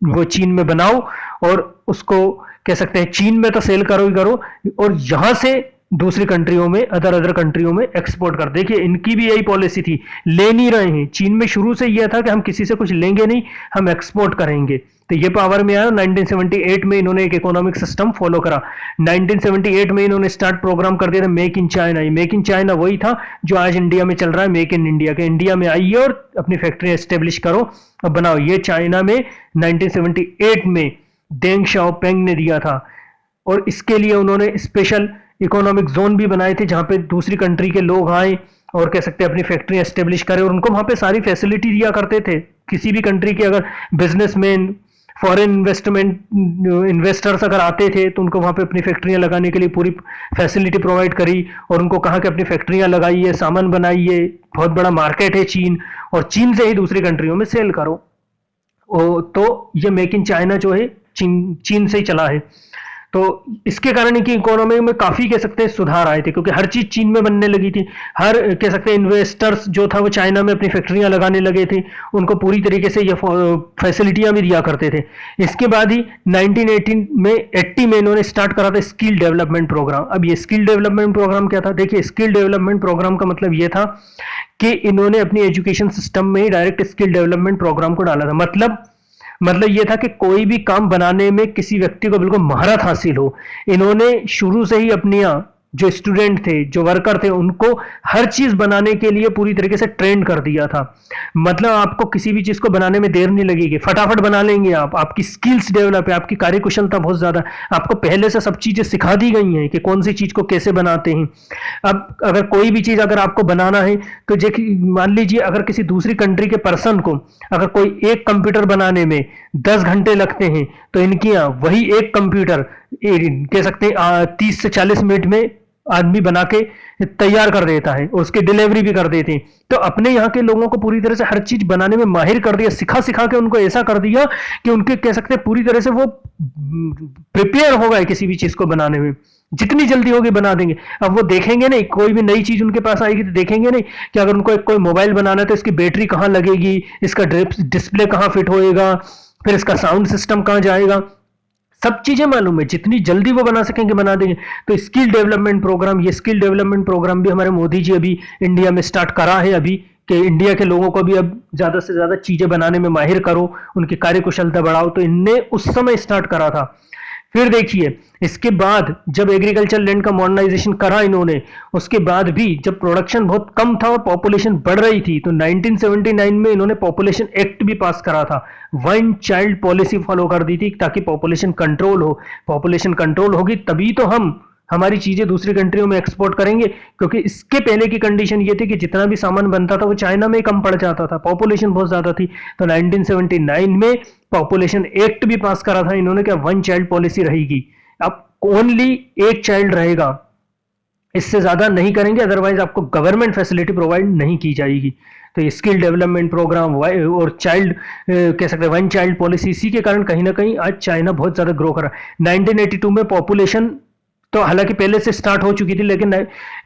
वो चीन में बनाओ और उसको कह सकते हैं चीन में तो सेल करो ही करो और यहां से दूसरी कंट्रियों में, अदर कंट्रियों में एक्सपोर्ट कर। देखिए, इनकी भी यही पॉलिसी थी, ले नहीं रहे हैं। चीन में शुरू से यह था कि हम किसी से कुछ लेंगे नहीं, हम एक्सपोर्ट करेंगे। तो ये पावर में आया। 1978 में इन्होंने एक इकोनॉमिक सिस्टम फॉलो करा। 1978 में इन्होंने स्टार्ट प्रोग्राम कर दिया था मेक इन चाइना। ये मेक इन चाइना वही था जो आज इंडिया में चल रहा है, मेक इन इंडिया, के इंडिया में आइए और अपनी फैक्ट्री एस्टेब्लिश करो और बनाओ। ये चाइना में 1978 में डेंग शाओपिंग ने दिया था और इसके लिए उन्होंने स्पेशल इकोनॉमिक जोन भी बनाए थे जहां पे दूसरी कंट्री के लोग आए और कह सकते हैं अपनी फैक्ट्री एस्टेब्लिश करें और उनको वहां पे सारी फैसिलिटी दिया करते थे। किसी भी कंट्री के अगर बिजनेसमैन, फॉरेन इन्वेस्टमेंट इन्वेस्टर्स अगर आते थे तो उनको वहां पे अपनी फैक्ट्रियां लगाने के लिए पूरी फैसिलिटी प्रोवाइड करी और उनको कहा कि अपनी फैक्ट्रियां लगाइए, सामान बनाइए, बहुत बड़ा मार्केट है चीन और चीन से ही दूसरी कंट्रियों में सेल करो। तो ये मेक इन चाइना जो है चीन से ही चला है। तो इसके कारण इनकी इकोनॉमी में काफी कह सकते हैं सुधार आए थे क्योंकि हर चीज चीन में बनने लगी थी। हर कह सकते हैं इन्वेस्टर्स जो था वो चाइना में अपनी फैक्ट्रियां लगाने लगे थे, उनको पूरी तरीके से ये फैसिलिटियां भी दिया करते थे। इसके बाद ही 1980 में इन्होंने स्टार्ट करा था स्किल डेवलपमेंट प्रोग्राम। अब ये स्किल डेवलपमेंट प्रोग्राम क्या था? देखिए, स्किल डेवलपमेंट प्रोग्राम का मतलब ये था कि इन्होंने अपनी एजुकेशन सिस्टम में ही डायरेक्ट स्किल डेवलपमेंट प्रोग्राम को डाला था। मतलब यह था कि कोई भी काम बनाने में किसी व्यक्ति को बिल्कुल महारत हासिल हो। इन्होंने शुरू से ही अपनी जो स्टूडेंट थे, जो वर्कर थे, उनको हर चीज बनाने के लिए पूरी तरीके से ट्रेन कर दिया था। मतलब आपको किसी भी चीज को बनाने में देर नहीं लगेगी, फटाफट बना लेंगे आप। आपकी स्किल्स डेवलप है, आपकी कार्यकुशलता बहुत ज्यादा, आपको पहले से सब चीजें सिखा दी गई हैं कि कौन सी चीज को कैसे बनाते हैं। अब अगर कोई भी चीज अगर आपको बनाना है तो मान लीजिए अगर किसी दूसरी कंट्री के पर्सन को अगर कोई एक कंप्यूटर बनाने में 10 घंटे लगते हैं तो इनकी वही एक कंप्यूटर कह सकते हैं 30 से 40 मिनट में आदमी बना के तैयार कर देता है और उसकी डिलीवरी भी कर देते हैं। तो अपने यहाँ के लोगों को पूरी तरह से हर चीज बनाने में माहिर कर दिया, सिखा सिखा के उनको ऐसा कर दिया कि उनके कह सकते हैं पूरी तरह से वो प्रिपेयर हो गए किसी भी चीज को बनाने में। जितनी जल्दी होगी बना देंगे। अब वो देखेंगे नहीं, कोई भी नई चीज उनके पास आएगी तो देखेंगे नहीं कि अगर उनको कोई मोबाइल बनाना है तो इसकी बैटरी कहाँ लगेगी, इसका डिस्प्ले कहाँ फिट होएगा, फिर इसका साउंड सिस्टम कहाँ जाएगा, सब चीजें मालूम है। जितनी जल्दी वो बना सकेंगे बना देंगे। तो स्किल डेवलपमेंट प्रोग्राम, ये स्किल डेवलपमेंट प्रोग्राम भी हमारे मोदी जी अभी इंडिया में स्टार्ट करा है अभी कि इंडिया के लोगों को भी अब ज्यादा से ज्यादा चीजें बनाने में माहिर करो, उनकी कार्यकुशलता बढ़ाओ। तो इनने उस समय स्टार्ट करा था। फिर देखिए, इसके बाद जब एग्रीकल्चर लैंड का मॉडर्नाइजेशन करा इन्होंने, उसके बाद भी जब प्रोडक्शन बहुत कम था और पॉपुलेशन बढ़ रही थी तो 1979 में इन्होंने पॉपुलेशन एक्ट भी पास करा था। वन चाइल्ड पॉलिसी फॉलो कर दी थी ताकि पॉपुलेशन कंट्रोल हो। पॉपुलेशन कंट्रोल होगी तभी तो हम हमारी चीजें दूसरी कंट्रियों में एक्सपोर्ट करेंगे, क्योंकि इसके पहले की कंडीशन ये थी कि जितना भी सामान बनता था वो चाइना में कम पड़ जाता था, पॉपुलेशन बहुत ज्यादा थी। तो 1979 में पॉपुलेशन एक्ट भी पास करा था इन्होंने, क्या वन चाइल्ड पॉलिसी रहेगी। अब ओनली एक चाइल्ड रहेगा, इससे ज्यादा नहीं करेंगे, अदरवाइज आपको गवर्नमेंट फैसिलिटी प्रोवाइड नहीं की जाएगी। तो स्किल डेवलपमेंट प्रोग्राम और चाइल्ड कह सकते हैं वन चाइल्ड पॉलिसी, इसी के कारण कहीं ना कहीं आज चाइना बहुत ज्यादा ग्रो कर रहा है। 1982 में पॉपुलेशन तो हालांकि पहले से स्टार्ट हो चुकी थी, लेकिन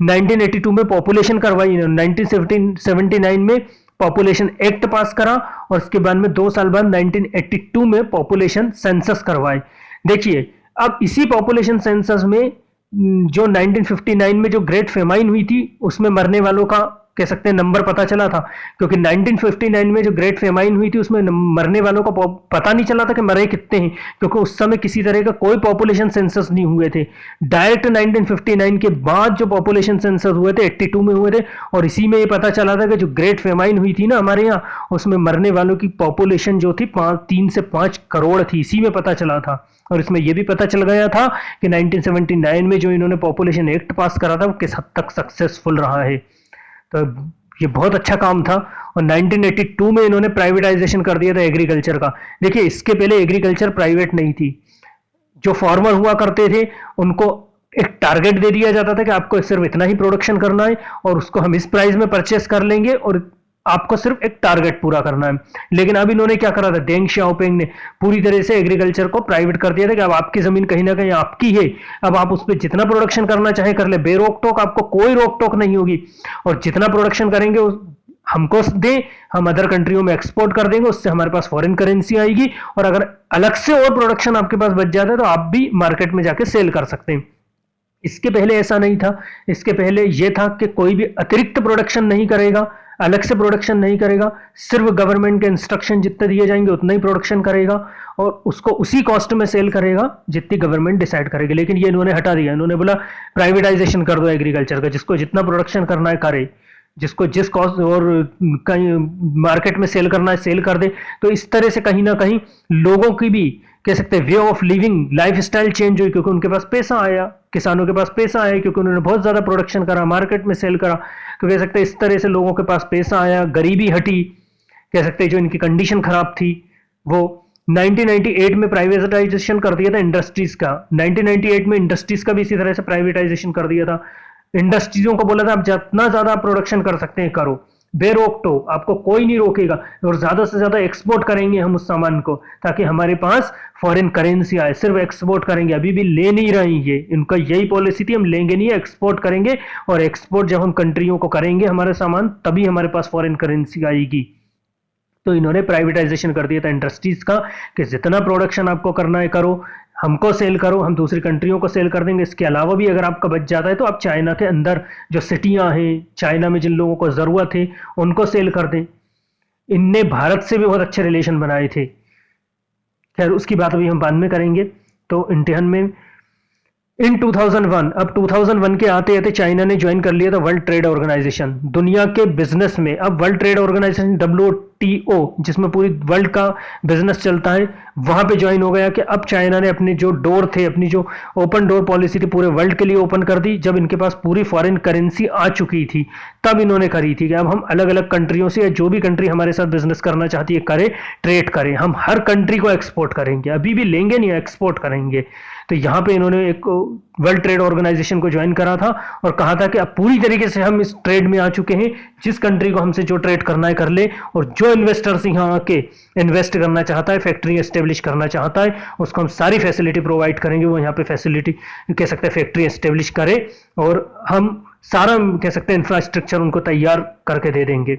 1982 में पॉपुलेशन करवाई। 1979 में पॉपुलेशन एक्ट पास करा और उसके बाद में 2 साल बाद 1982 में पॉपुलेशन सेंसस करवाए। देखिए, अब इसी पॉपुलेशन सेंसस में जो 1959 में जो ग्रेट फेमाइन हुई थी उसमें मरने वालों का कह सकते हैं नंबर पता चला था, क्योंकि 1959 में जो ग्रेट फेमाइन हुई थी उसमें मरने वालों का पता नहीं चला था कि मरे कितने हैं, क्योंकि उस समय किसी तरह का कोई पॉपुलेशन सेंसस नहीं हुए थे। डायरेक्ट 1959 के बाद जो पॉपुलेशन सेंसस हुए थे 82 में हुए थे, और इसी में ये पता चला था कि जो ग्रेट फेमाइन हुई थी ना हमारे यहाँ, उसमें मरने वालों की पॉपुलेशन जो थी 3 से 5 करोड़ थी, इसी में पता चला था। और इसमें यह भी पता चल गया था कि 1979 में जो इन्होंने पॉपुलेशन एक्ट पास करा था वो किस हद तक सक्सेसफुल रहा है। तो ये बहुत अच्छा काम था। और 1982 में इन्होंने प्राइवेटाइजेशन कर दिया था एग्रीकल्चर का। देखिए, इसके पहले एग्रीकल्चर प्राइवेट नहीं थी। जो फार्मर हुआ करते थे उनको एक टारगेट दे दिया जाता था कि आपको सिर्फ इतना ही प्रोडक्शन करना है और उसको हम इस प्राइस में परचेस कर लेंगे और आपको सिर्फ एक टारगेट पूरा करना है। लेकिन अब इन्होंने क्या करा था, डेंग शाओपिंग ने पूरी तरह से एग्रीकल्चर को प्राइवेट कर दिया था कि अब आपकी जमीन कहीं ना कहीं आपकी है, अब आप उस पर जितना प्रोडक्शन करना चाहे कर ले, बेरोक टोक, आपको कोई रोक टोक नहीं होगी। और जितना प्रोडक्शन करेंगे हमको दे, हम अदर कंट्रियों में एक्सपोर्ट कर देंगे, उससे हमारे पास फॉरेन करेंसी आएगी, और अगर अलग से और प्रोडक्शन आपके पास बच जाता है तो आप भी मार्केट में जाके सेल कर सकते हैं। इसके पहले ऐसा नहीं था। इसके पहले यह था कि कोई भी अतिरिक्त प्रोडक्शन नहीं करेगा, अलग से प्रोडक्शन नहीं करेगा, सिर्फ गवर्नमेंट के इंस्ट्रक्शन जितने दिए जाएंगे उतना ही प्रोडक्शन करेगा और उसको उसी कॉस्ट में सेल करेगा जितनी गवर्नमेंट डिसाइड करेगी। लेकिन ये इन्होंने हटा दिया। इन्होंने बोला प्राइवेटाइजेशन कर दो एग्रीकल्चर का, जिसको जितना प्रोडक्शन करना है करे, जिसको जिस कॉस्ट और कहीं मार्केट में सेल करना है सेल कर दे। तो इस तरह से कहीं ना कहीं लोगों की भी कह सकते हैं way of living, life style change हुई, क्योंकि उनके पास पैसा आया, किसानों के पास पैसा आया, क्योंकि उन्होंने बहुत ज्यादा प्रोडक्शन करा, मार्केट में सेल करा। तो कह सकते हैं इस तरह से लोगों के पास पैसा आया, गरीबी हटी। कह सकते हैं जो इनकी कंडीशन खराब थी वो 1998 में प्राइवेटाइजेशन कर दिया था इंडस्ट्रीज का। 1998 में इंडस्ट्रीज का भी इसी तरह से प्राइवेटाइजेशन कर दिया था। इंडस्ट्रीजों को बोला था आप जितना ज्यादा प्रोडक्शन कर सकते हैं करो, बेरोक टोक, आपको कोई नहीं रोकेगा, और ज्यादा से ज्यादा एक्सपोर्ट करेंगे हम उस सामान को, ताकि हमारे पास फॉरेन करेंसी आए। सिर्फ एक्सपोर्ट करेंगे, अभी भी ले नहीं रही है, इनका यही पॉलिसी थी, हम लेंगे नहीं, एक्सपोर्ट करेंगे, और एक्सपोर्ट जब हम कंट्रियों को करेंगे हमारे सामान, तभी हमारे पास फॉरेन करेंसी आएगी। तो इन्होंने प्राइवेटाइजेशन कर दिया था इंडस्ट्रीज का कि जितना प्रोडक्शन आपको करना है करो, हमको सेल करो, हम दूसरी कंट्रियों को सेल कर देंगे। इसके अलावा भी अगर आपका बच जाता है तो आप चाइना के अंदर जो सिटियां हैं, चाइना में जिन लोगों को जरूरत है उनको सेल कर दें। इनने भारत से भी बहुत अच्छे रिलेशन बनाए थे। खैर उसकी बात अभी हम बाद में करेंगे। तो इंडियन में इन 2001, अब 2001 के आते आते चाइना ने ज्वाइन कर लिया था वर्ल्ड ट्रेड ऑर्गेनाइजेशन। दुनिया के बिजनेस में अब वर्ल्ड ट्रेड ऑर्गेनाइजेशन WTO, जिसमें पूरी वर्ल्ड का बिजनेस चलता है, वहां पे ज्वाइन हो गया कि अब चाइना ने अपने जो डोर थे, अपनी जो ओपन डोर पॉलिसी थी पूरे वर्ल्ड के लिए ओपन कर दी। जब इनके पास पूरी फॉरेन करेंसी आ चुकी थी तब इन्होंने करी थी कि अब हम अलग अलग कंट्रियों से, या जो भी कंट्री हमारे साथ बिजनेस करना चाहती है करे, ट्रेड करें, हम हर कंट्री को एक्सपोर्ट करेंगे, अभी भी लेंगे नहीं, एक्सपोर्ट करेंगे। तो यहां पे इन्होंने एक वर्ल्ड ट्रेड ऑर्गेनाइजेशन को ज्वाइन करा था और कहा था कि अब पूरी तरीके से हम इस ट्रेड में आ चुके हैं, जिस कंट्री को हमसे जो ट्रेड करना है कर ले, और जो इन्वेस्टर्स यहाँ आके इन्वेस्ट करना चाहता है, फैक्ट्री एस्टेब्लिश करना चाहता है, उसको हम सारी फैसिलिटी प्रोवाइड करेंगे। वो यहाँ पे फैसिलिटी कह सकते हैं फैक्ट्री एस्टेब्लिश करे और हम सारा कह सकते हैं इंफ्रास्ट्रक्चर उनको तैयार करके दे देंगे।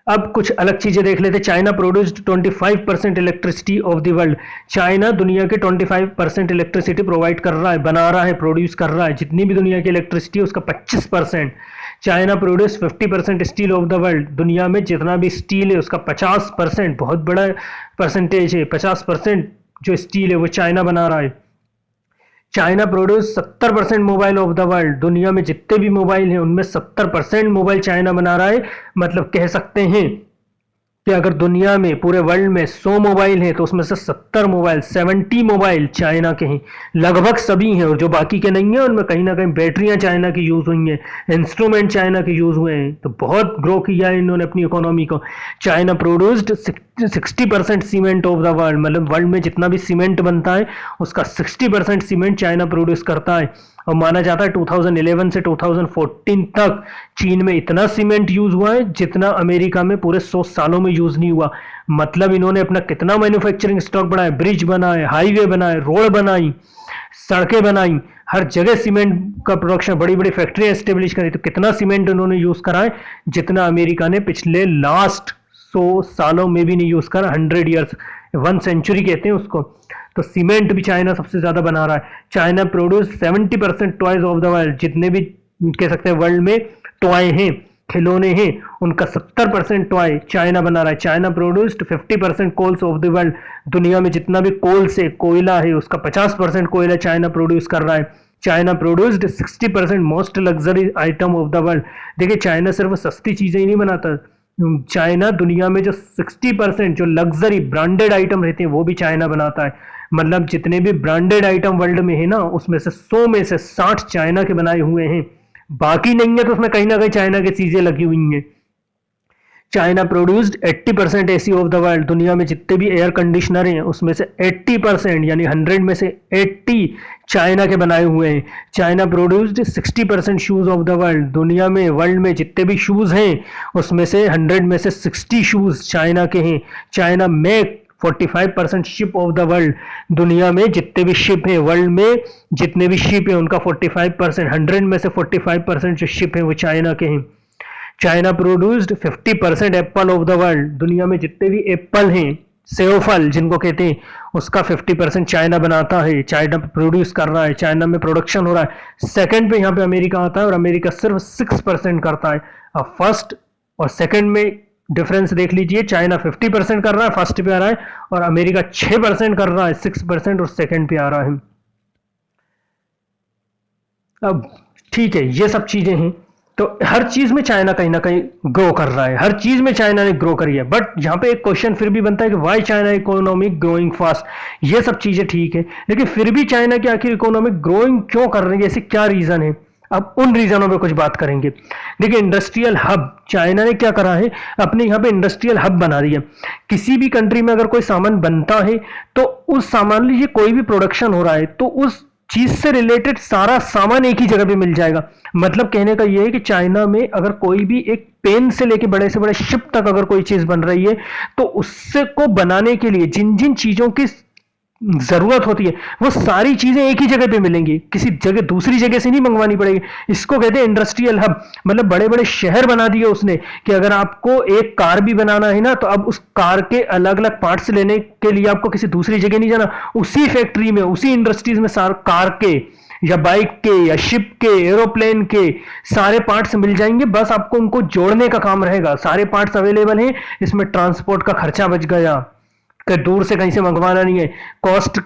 अब कुछ अलग चीजें देख लेते। China produced 25% elasticity of the world. China दुनिया के 25% इलेक्ट्रिसिटी प्रोवाइड कर रहा है, बना रहा है, प्रोड्यूस कर रहा है। जितनी भी दुनिया की इलेक्ट्रिसिटी है उसका 25%। China produce 50% steel of the world. दुनिया में जितना भी स्टील है उसका 50%, बहुत बड़ा परसेंटेज है, 50% जो स्टील है वो चाइना बना रहा है। China produce 70% mobile of the world. दुनिया में जितने भी मोबाइल हैं उनमें 70% मोबाइल चाइना बना रहा है। मतलब कह सकते हैं कि अगर दुनिया में पूरे वर्ल्ड में 100 मोबाइल हैं तो उसमें से 70 मोबाइल चाइना के हैं। लगभग सभी हैं, और जो बाकी के नहीं हैं उनमें कहीं ना कहीं बैटरियां चाइना की यूज हुई हैं, इंस्ट्रूमेंट चाइना के यूज हुए हैं। तो बहुत ग्रो किया है इन्होंने अपनी इकोनॉमी को। China produced 60% cement of the world. मतलब वर्ल्ड में जितना भी सीमेंट बनता है उसका 60% सीमेंट चाइना प्रोड्यूस करता है। और माना जाता है 2011 से 2014 तक चीन में इतना सीमेंट यूज हुआ है जितना अमेरिका में पूरे 100 सालों में यूज नहीं हुआ। मतलब इन्होंने अपना कितना मैन्युफैक्चरिंग स्टॉक बढ़ाया, ब्रिज बनाए, हाईवे बनाए, रोड बनाई, सड़कें बनाई, हर जगह सीमेंट का प्रोडक्शन, बड़ी बड़ी फैक्ट्री एस्टेब्लिश करी। तो कितना सीमेंट उन्होंने यूज करा है जितना अमेरिका ने पिछले लास्ट 100 सालों में भी नहीं यूज करा। 100 ईयर्स, 1 सेंचुरी कहते हैं उसको। तो सीमेंट भी चाइना सबसे ज्यादा बना रहा है। China produce 70% toys of the world. जितने भी कह सकते हैं वर्ल्ड में टॉय हैं खिलौने हैं उनका 70% टॉय चाइना बना रहा है। China produced 50% coals of the world. दुनिया में जितना भी कोल से कोयला है उसका 50% कोयला चाइना प्रोड्यूस कर रहा है। China produced 60% most luxury item of the world. देखिए चाइना सिर्फ सस्ती चीजें ही नहीं बनाता, चाइना दुनिया में जो 60% जो लग्जरी ब्रांडेड आइटम रहते हैं वो भी चाइना बनाता है। मतलब जितने भी ब्रांडेड आइटम वर्ल्ड में है ना उसमें से 100 में से 60 चाइना के बनाए हुए हैं, बाकी नहीं है तो उसमें कहीं ना कहीं चाइना की चीजें लगी हुई हैं। China produced 80% AC of the world. दुनिया में जितने भी एयर कंडीशनर हैं उसमें से 80% यानी 100 में से 80 चाइना के बनाए हुए हैं। China produced 60% shoes of the world. दुनिया में वर्ल्ड में जितने भी शूज हैं उसमें से 100 में से 60 शूज चाइना के हैं। China make 45% ship of the world. दुनिया में जितने भी शिप हैं वर्ल्ड में जितने भी शिप हैं उनका 45% 100 में से 45% जो शिप हैं वो चाइना के हैं। China produced 50% Apple of the world. दुनिया में जितने भी एप्पल हैं सेव फल जिनको कहते हैं उसका 50% चाइना बनाता है, चाइना प्रोड्यूस कर रहा है, चाइना में प्रोडक्शन हो रहा है। सेकंड पे यहाँ पे अमेरिका आता है और अमेरिका सिर्फ 6% करता है। अब फर्स्ट और सेकंड में डिफरेंस देख लीजिए, चाइना 50% कर रहा है फर्स्ट पे आ रहा है और अमेरिका 6% कर रहा है 6% और सेकंड पे आ रहा है। अब ठीक है ये सब चीजें हैं तो हर चीज में चाइना कहीं ना कहीं ग्रो कर रहा है, हर चीज में चाइना ने ग्रो करी है। बट यहाँ पे एक क्वेश्चन फिर भी बनता है कि why China economy growing fast. ये सब चीजें ठीक है लेकिन फिर भी चाइना की आखिर इकोनॉमी ग्रोइंग क्यों कर रही है, ऐसे क्या रीजन है। अब उन रीजनों पे कुछ बात करेंगे। देखिए इंडस्ट्रियल हब चाइना ने क्या करा है, अपने यहाँ पे इंडस्ट्रियल हब बना दिया। किसी भी कंट्री में अगर कोई सामान बनता है तो उस सामान लीजिए कोई भी प्रोडक्शन हो रहा है तो उस चीज से रिलेटेड सारा सामान एक ही जगह पे मिल जाएगा। मतलब कहने का यह है कि चाइना में अगर कोई भी एक पेन से लेके बड़े से बड़े शिप तक अगर कोई चीज बन रही है तो उससे को बनाने के लिए जिन जिन चीजों की जरूरत होती है वो सारी चीजें एक ही जगह पे मिलेंगी, किसी जगह दूसरी जगह से नहीं मंगवानी पड़ेगी। इसको कहते हैं इंडस्ट्रियल हब। मतलब बड़े बड़े शहर बना दिए उसने कि अगर आपको एक कार भी बनाना है ना तो अब उस कार के अलग अलग पार्ट्स लेने के लिए आपको किसी दूसरी जगह नहीं जाना, उसी फैक्ट्री में उसी इंडस्ट्रीज में सारे कार के या बाइक के या शिप के एरोप्लेन के सारे पार्ट्स मिल जाएंगे। बस आपको उनको जोड़ने का काम रहेगा, सारे पार्ट्स अवेलेबल हैं। इसमें ट्रांसपोर्ट का खर्चा बच गया कि दूर से कहीं से मंगवाना नहीं है, कॉस्ट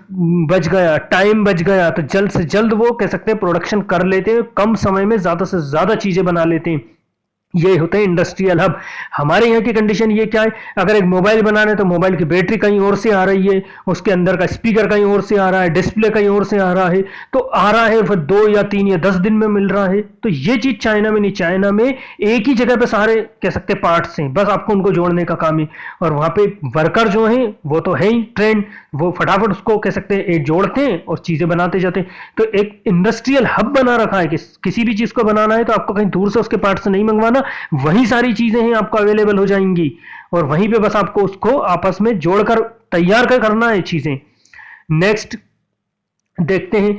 बच गया, टाइम बच गया, तो जल्द से जल्द वो कह सकते हैं प्रोडक्शन कर लेते हैं, कम समय में ज्यादा से ज्यादा चीजें बना लेते हैं। ये होते हैं इंडस्ट्रियल हब। हमारे यहाँ की कंडीशन ये क्या है, अगर एक मोबाइल बनाना है तो मोबाइल की बैटरी कहीं और से आ रही है, उसके अंदर का स्पीकर कहीं और से आ रहा है, डिस्प्ले कहीं और से आ रहा है, तो आ रहा है फिर 2 या 3 या 10 दिन में मिल रहा है। तो ये चीज चाइना में नहीं, चाइना में एक ही जगह पे सारे कह सकते हैं पार्ट्स हैं, बस आपको उनको जोड़ने का काम है। और वहां पे वर्कर जो हैं वो तो है ही ट्रेंड, वो फटाफट उसको कह सकते हैं जोड़ते हैं और चीजें बनाते जाते हैं। तो एक इंडस्ट्रियल हब बना रखा है कि किसी भी चीज को बनाना है तो आपको कहीं दूर से उसके पार्ट्स नहीं मंगवाना, वही सारी चीजें हैं आपको अवेलेबल हो जाएंगी और वहीं पे बस आपको उसको आपस में जोड़कर तैयार कर करना है चीजें। नेक्स्ट देखते हैं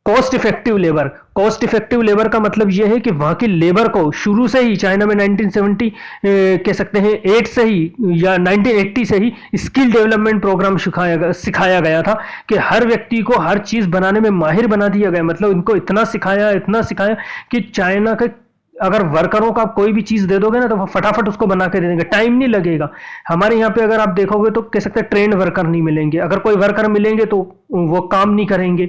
cost effective labour. Cost effective labour का मतलब यह है कि वहां की लेबर को शुरू से ही चाइना में 1970 कह सकते हैं 8 से ही या 1980 से ही स्किल डेवलपमेंट प्रोग्राम सिखाया गया था कि हर व्यक्ति को हर चीज बनाने में माहिर बना दिया गया। मतलब इनको इतना सिखाया कि चाइना के अगर वर्करों का कोई भी चीज दे दोगे ना तो वो फटाफट उसको बना के दे देंगे, टाइम नहीं लगेगा। हमारे यहाँ पे अगर आप देखोगे तो कह सकते हैं ट्रेंड वर्कर नहीं मिलेंगे, अगर कोई वर्कर मिलेंगे तो वो काम नहीं करेंगे।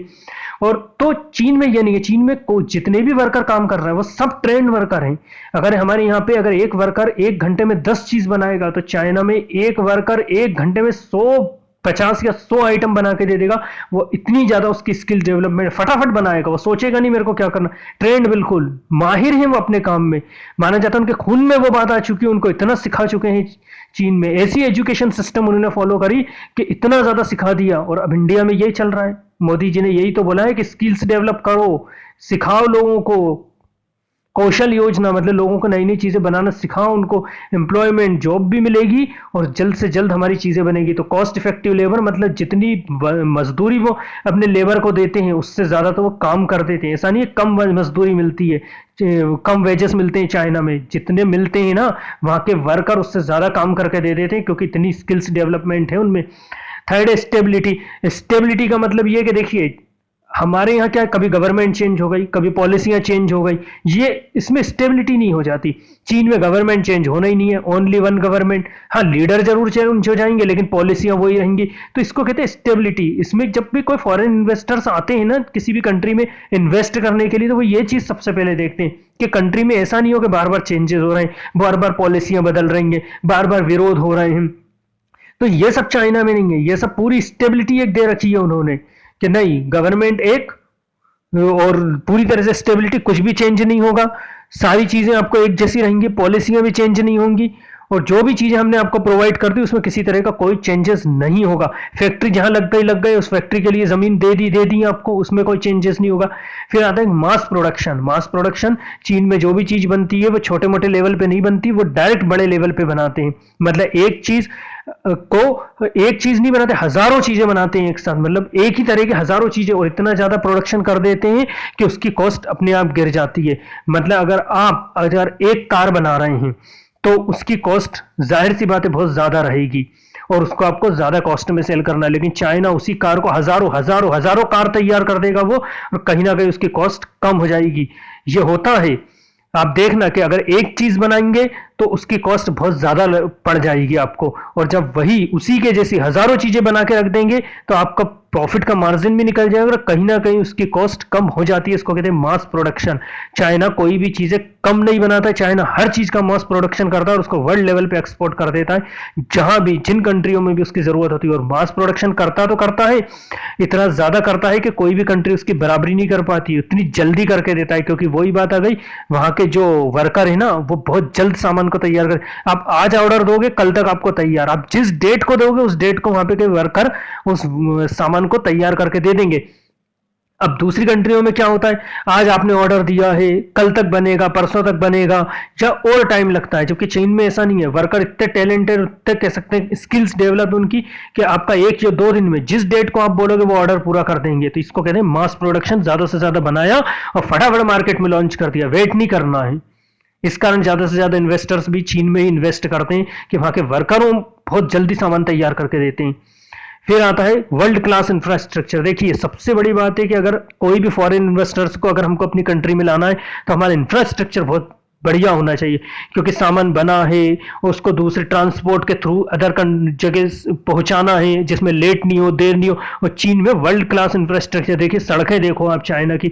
और तो चीन में ये नहीं है, चीन में जितने भी वर्कर काम कर रहे हैं वो सब ट्रेंड वर्कर हैं। अगर हमारे यहाँ पे अगर एक वर्कर 1 घंटे में 10 चीज बनाएगा तो चाइना में एक वर्कर 1 घंटे में 50 या 100 आइटम बना के दे देगा। वो इतनी ज्यादा उसकी स्किल डेवलपमेंट फटाफट बनाएगा, वो सोचेगा नहीं मेरे को क्या करना, ट्रेंड बिल्कुल माहिर हैं वो अपने काम में। माना जाता है उनके खून में वो बात आ चुकी है, उनको इतना सिखा चुके हैं चीन में, ऐसी एजुकेशन सिस्टम उन्होंने फॉलो करी कि इतना ज्यादा सिखा दिया। और अब इंडिया में यही चल रहा है, मोदी जी ने यही तो बोला है कि स्किल्स डेवलप करो, सिखाओ लोगों को, कौशल योजना मतलब लोगों को नई नई चीजें बनाना सिखाओ, उनको एम्प्लॉयमेंट जॉब भी मिलेगी और जल्द से जल्द हमारी चीजें बनेगी। तो कॉस्ट इफेक्टिव लेबर मतलब जितनी मजदूरी वो अपने लेबर को देते हैं उससे ज्यादा तो वो काम कर देते हैं। ऐसा नहीं है कम मजदूरी मिलती है, कम वेजेस मिलते हैं चाइना में, जितने मिलते हैं ना वहां के वर्कर उससे ज्यादा काम करके दे देते हैं क्योंकि इतनी स्किल्स डेवलपमेंट है उनमें। Third stability. स्टेबिलिटी का मतलब ये कि देखिए हमारे यहाँ क्या है, कभी गवर्नमेंट चेंज हो गई, कभी पॉलिसियां चेंज हो गई, ये इसमें स्टेबिलिटी नहीं हो जाती। चीन में गवर्नमेंट चेंज होना ही नहीं है, ओनली वन गवर्नमेंट। हाँ, लीडर जरूर चेंज हो जाएंगे लेकिन पॉलिसियां वही रहेंगी। तो इसको कहते हैं स्टेबिलिटी। इसमें जब भी कोई फॉरेन इन्वेस्टर्स आते हैं ना किसी भी कंट्री में इन्वेस्ट करने के लिए, तो वो ये चीज सबसे पहले देखते हैं कि कंट्री में ऐसा नहीं हो कि बार बार चेंजेस हो रहे हैं, बार बार पॉलिसियां बदल रही हैं, बार बार विरोध हो रहे हैं। तो ये सब चाइना में नहीं है। ये सब पूरी स्टेबिलिटी एक दे रखी है उन्होंने कि नहीं, गवर्नमेंट एक और पूरी तरह से स्टेबिलिटी, कुछ भी चेंज नहीं होगा, सारी चीजें आपको एक जैसी रहेंगी, पॉलिसियां भी चेंज नहीं होंगी, और जो भी चीजें हमने आपको प्रोवाइड कर दी उसमें किसी तरह का कोई चेंजेस नहीं होगा। फैक्ट्री जहां लग गई, उस फैक्ट्री के लिए जमीन दे दी आपको, उसमें कोई चेंजेस नहीं होगा। फिर आता है मास प्रोडक्शन। मास प्रोडक्शन, चीन में जो भी चीज बनती है वो छोटे मोटे लेवल पे नहीं बनती, वो डायरेक्ट बड़े लेवल पे बनाते हैं। मतलब एक चीज नहीं बनाते, हजारों चीजें बनाते हैं एक साथ। मतलब एक ही तरह की हजारों चीजें, और इतना ज्यादा प्रोडक्शन कर देते हैं कि उसकी कॉस्ट अपने आप गिर जाती है। मतलब अगर एक कार बना रहे हैं तो उसकी कॉस्ट जाहिर सी बात है बहुत ज्यादा रहेगी, और उसको आपको ज्यादा कॉस्ट में सेल करना है। लेकिन चाइना उसी कार को हजारों हजारों हजारों कार तैयार कर देगा वो, और कहीं ना कहीं उसकी कॉस्ट कम हो जाएगी। ये होता है। आप देखना कि अगर एक चीज बनाएंगे तो उसकी कॉस्ट बहुत ज्यादा पड़ जाएगी आपको, और जब वही उसी के जैसी हजारों चीजें बना के रख देंगे तो आपका प्रॉफिट का मार्जिन भी निकल जाएगा, और कहीं ना कहीं उसकी कॉस्ट कम हो जाती है। इसको कहते हैं मास प्रोडक्शन। चाइना कोई भी चीजें कम नहीं बनाता है, चाइना हर चीज का मास प्रोडक्शन करता है और उसको वर्ल्ड लेवल पे एक्सपोर्ट कर देता है, जहां भी जिन कंट्रियों में भी उसकी जरूरत होती है। और मास प्रोडक्शन करता तो करता है, इतना ज्यादा करता है कि कोई भी कंट्री उसकी बराबरी नहीं कर पाती, उतनी जल्दी करके देता है। क्योंकि वही बात आ गई, वहां के जो वर्कर है ना वो बहुत जल्द सामान को तैयार कर, आप आज ऑर्डर दोगे कल तक आपको तैयार, आप जिस डेट को दोगे उस डेट को वहां पे के वर्कर उस सामान को तैयार करके दे देंगे। अब दूसरी कंट्रियों में क्या होता है, आज आपने ऑर्डर दिया है, कल तक बनेगा, परसों तक बनेगा, या और टाइम लगता है। जबकि चीन में ऐसा नहीं है, वर्कर इतने टैलेंटेड, इतने कह सकते हैं स्किल्स डेवलप उनकी, कि आपका 1 या 2 दिन में जिस डेट को आप बोलोगे वो ऑर्डर पूरा कर देंगे। तो इसको कहते हैं मास प्रोडक्शन। ज्यादा से ज्यादा बनाया और फटाफट मार्केट में लॉन्च कर दिया, वेट नहीं करना है। इस कारण ज्यादा से ज्यादा इन्वेस्टर्स भी चीन में ही इन्वेस्ट करते हैं कि वहां के वर्करों बहुत जल्दी सामान तैयार करके देते हैं। फिर आता है वर्ल्ड क्लास इंफ्रास्ट्रक्चर। देखिए सबसे बड़ी बात है कि अगर कोई भी फॉरेन इन्वेस्टर्स को अगर हमको अपनी कंट्री में लाना है तो हमारा इंफ्रास्ट्रक्चर बहुत बढ़िया होना चाहिए, क्योंकि सामान बना है उसको दूसरे ट्रांसपोर्ट के थ्रू अदर जगह पहुंचाना है जिसमें लेट नहीं हो, देर नहीं हो। और चीन में वर्ल्ड क्लास इंफ्रास्ट्रक्चर। देखिए सड़कें देखो आप चाइना की,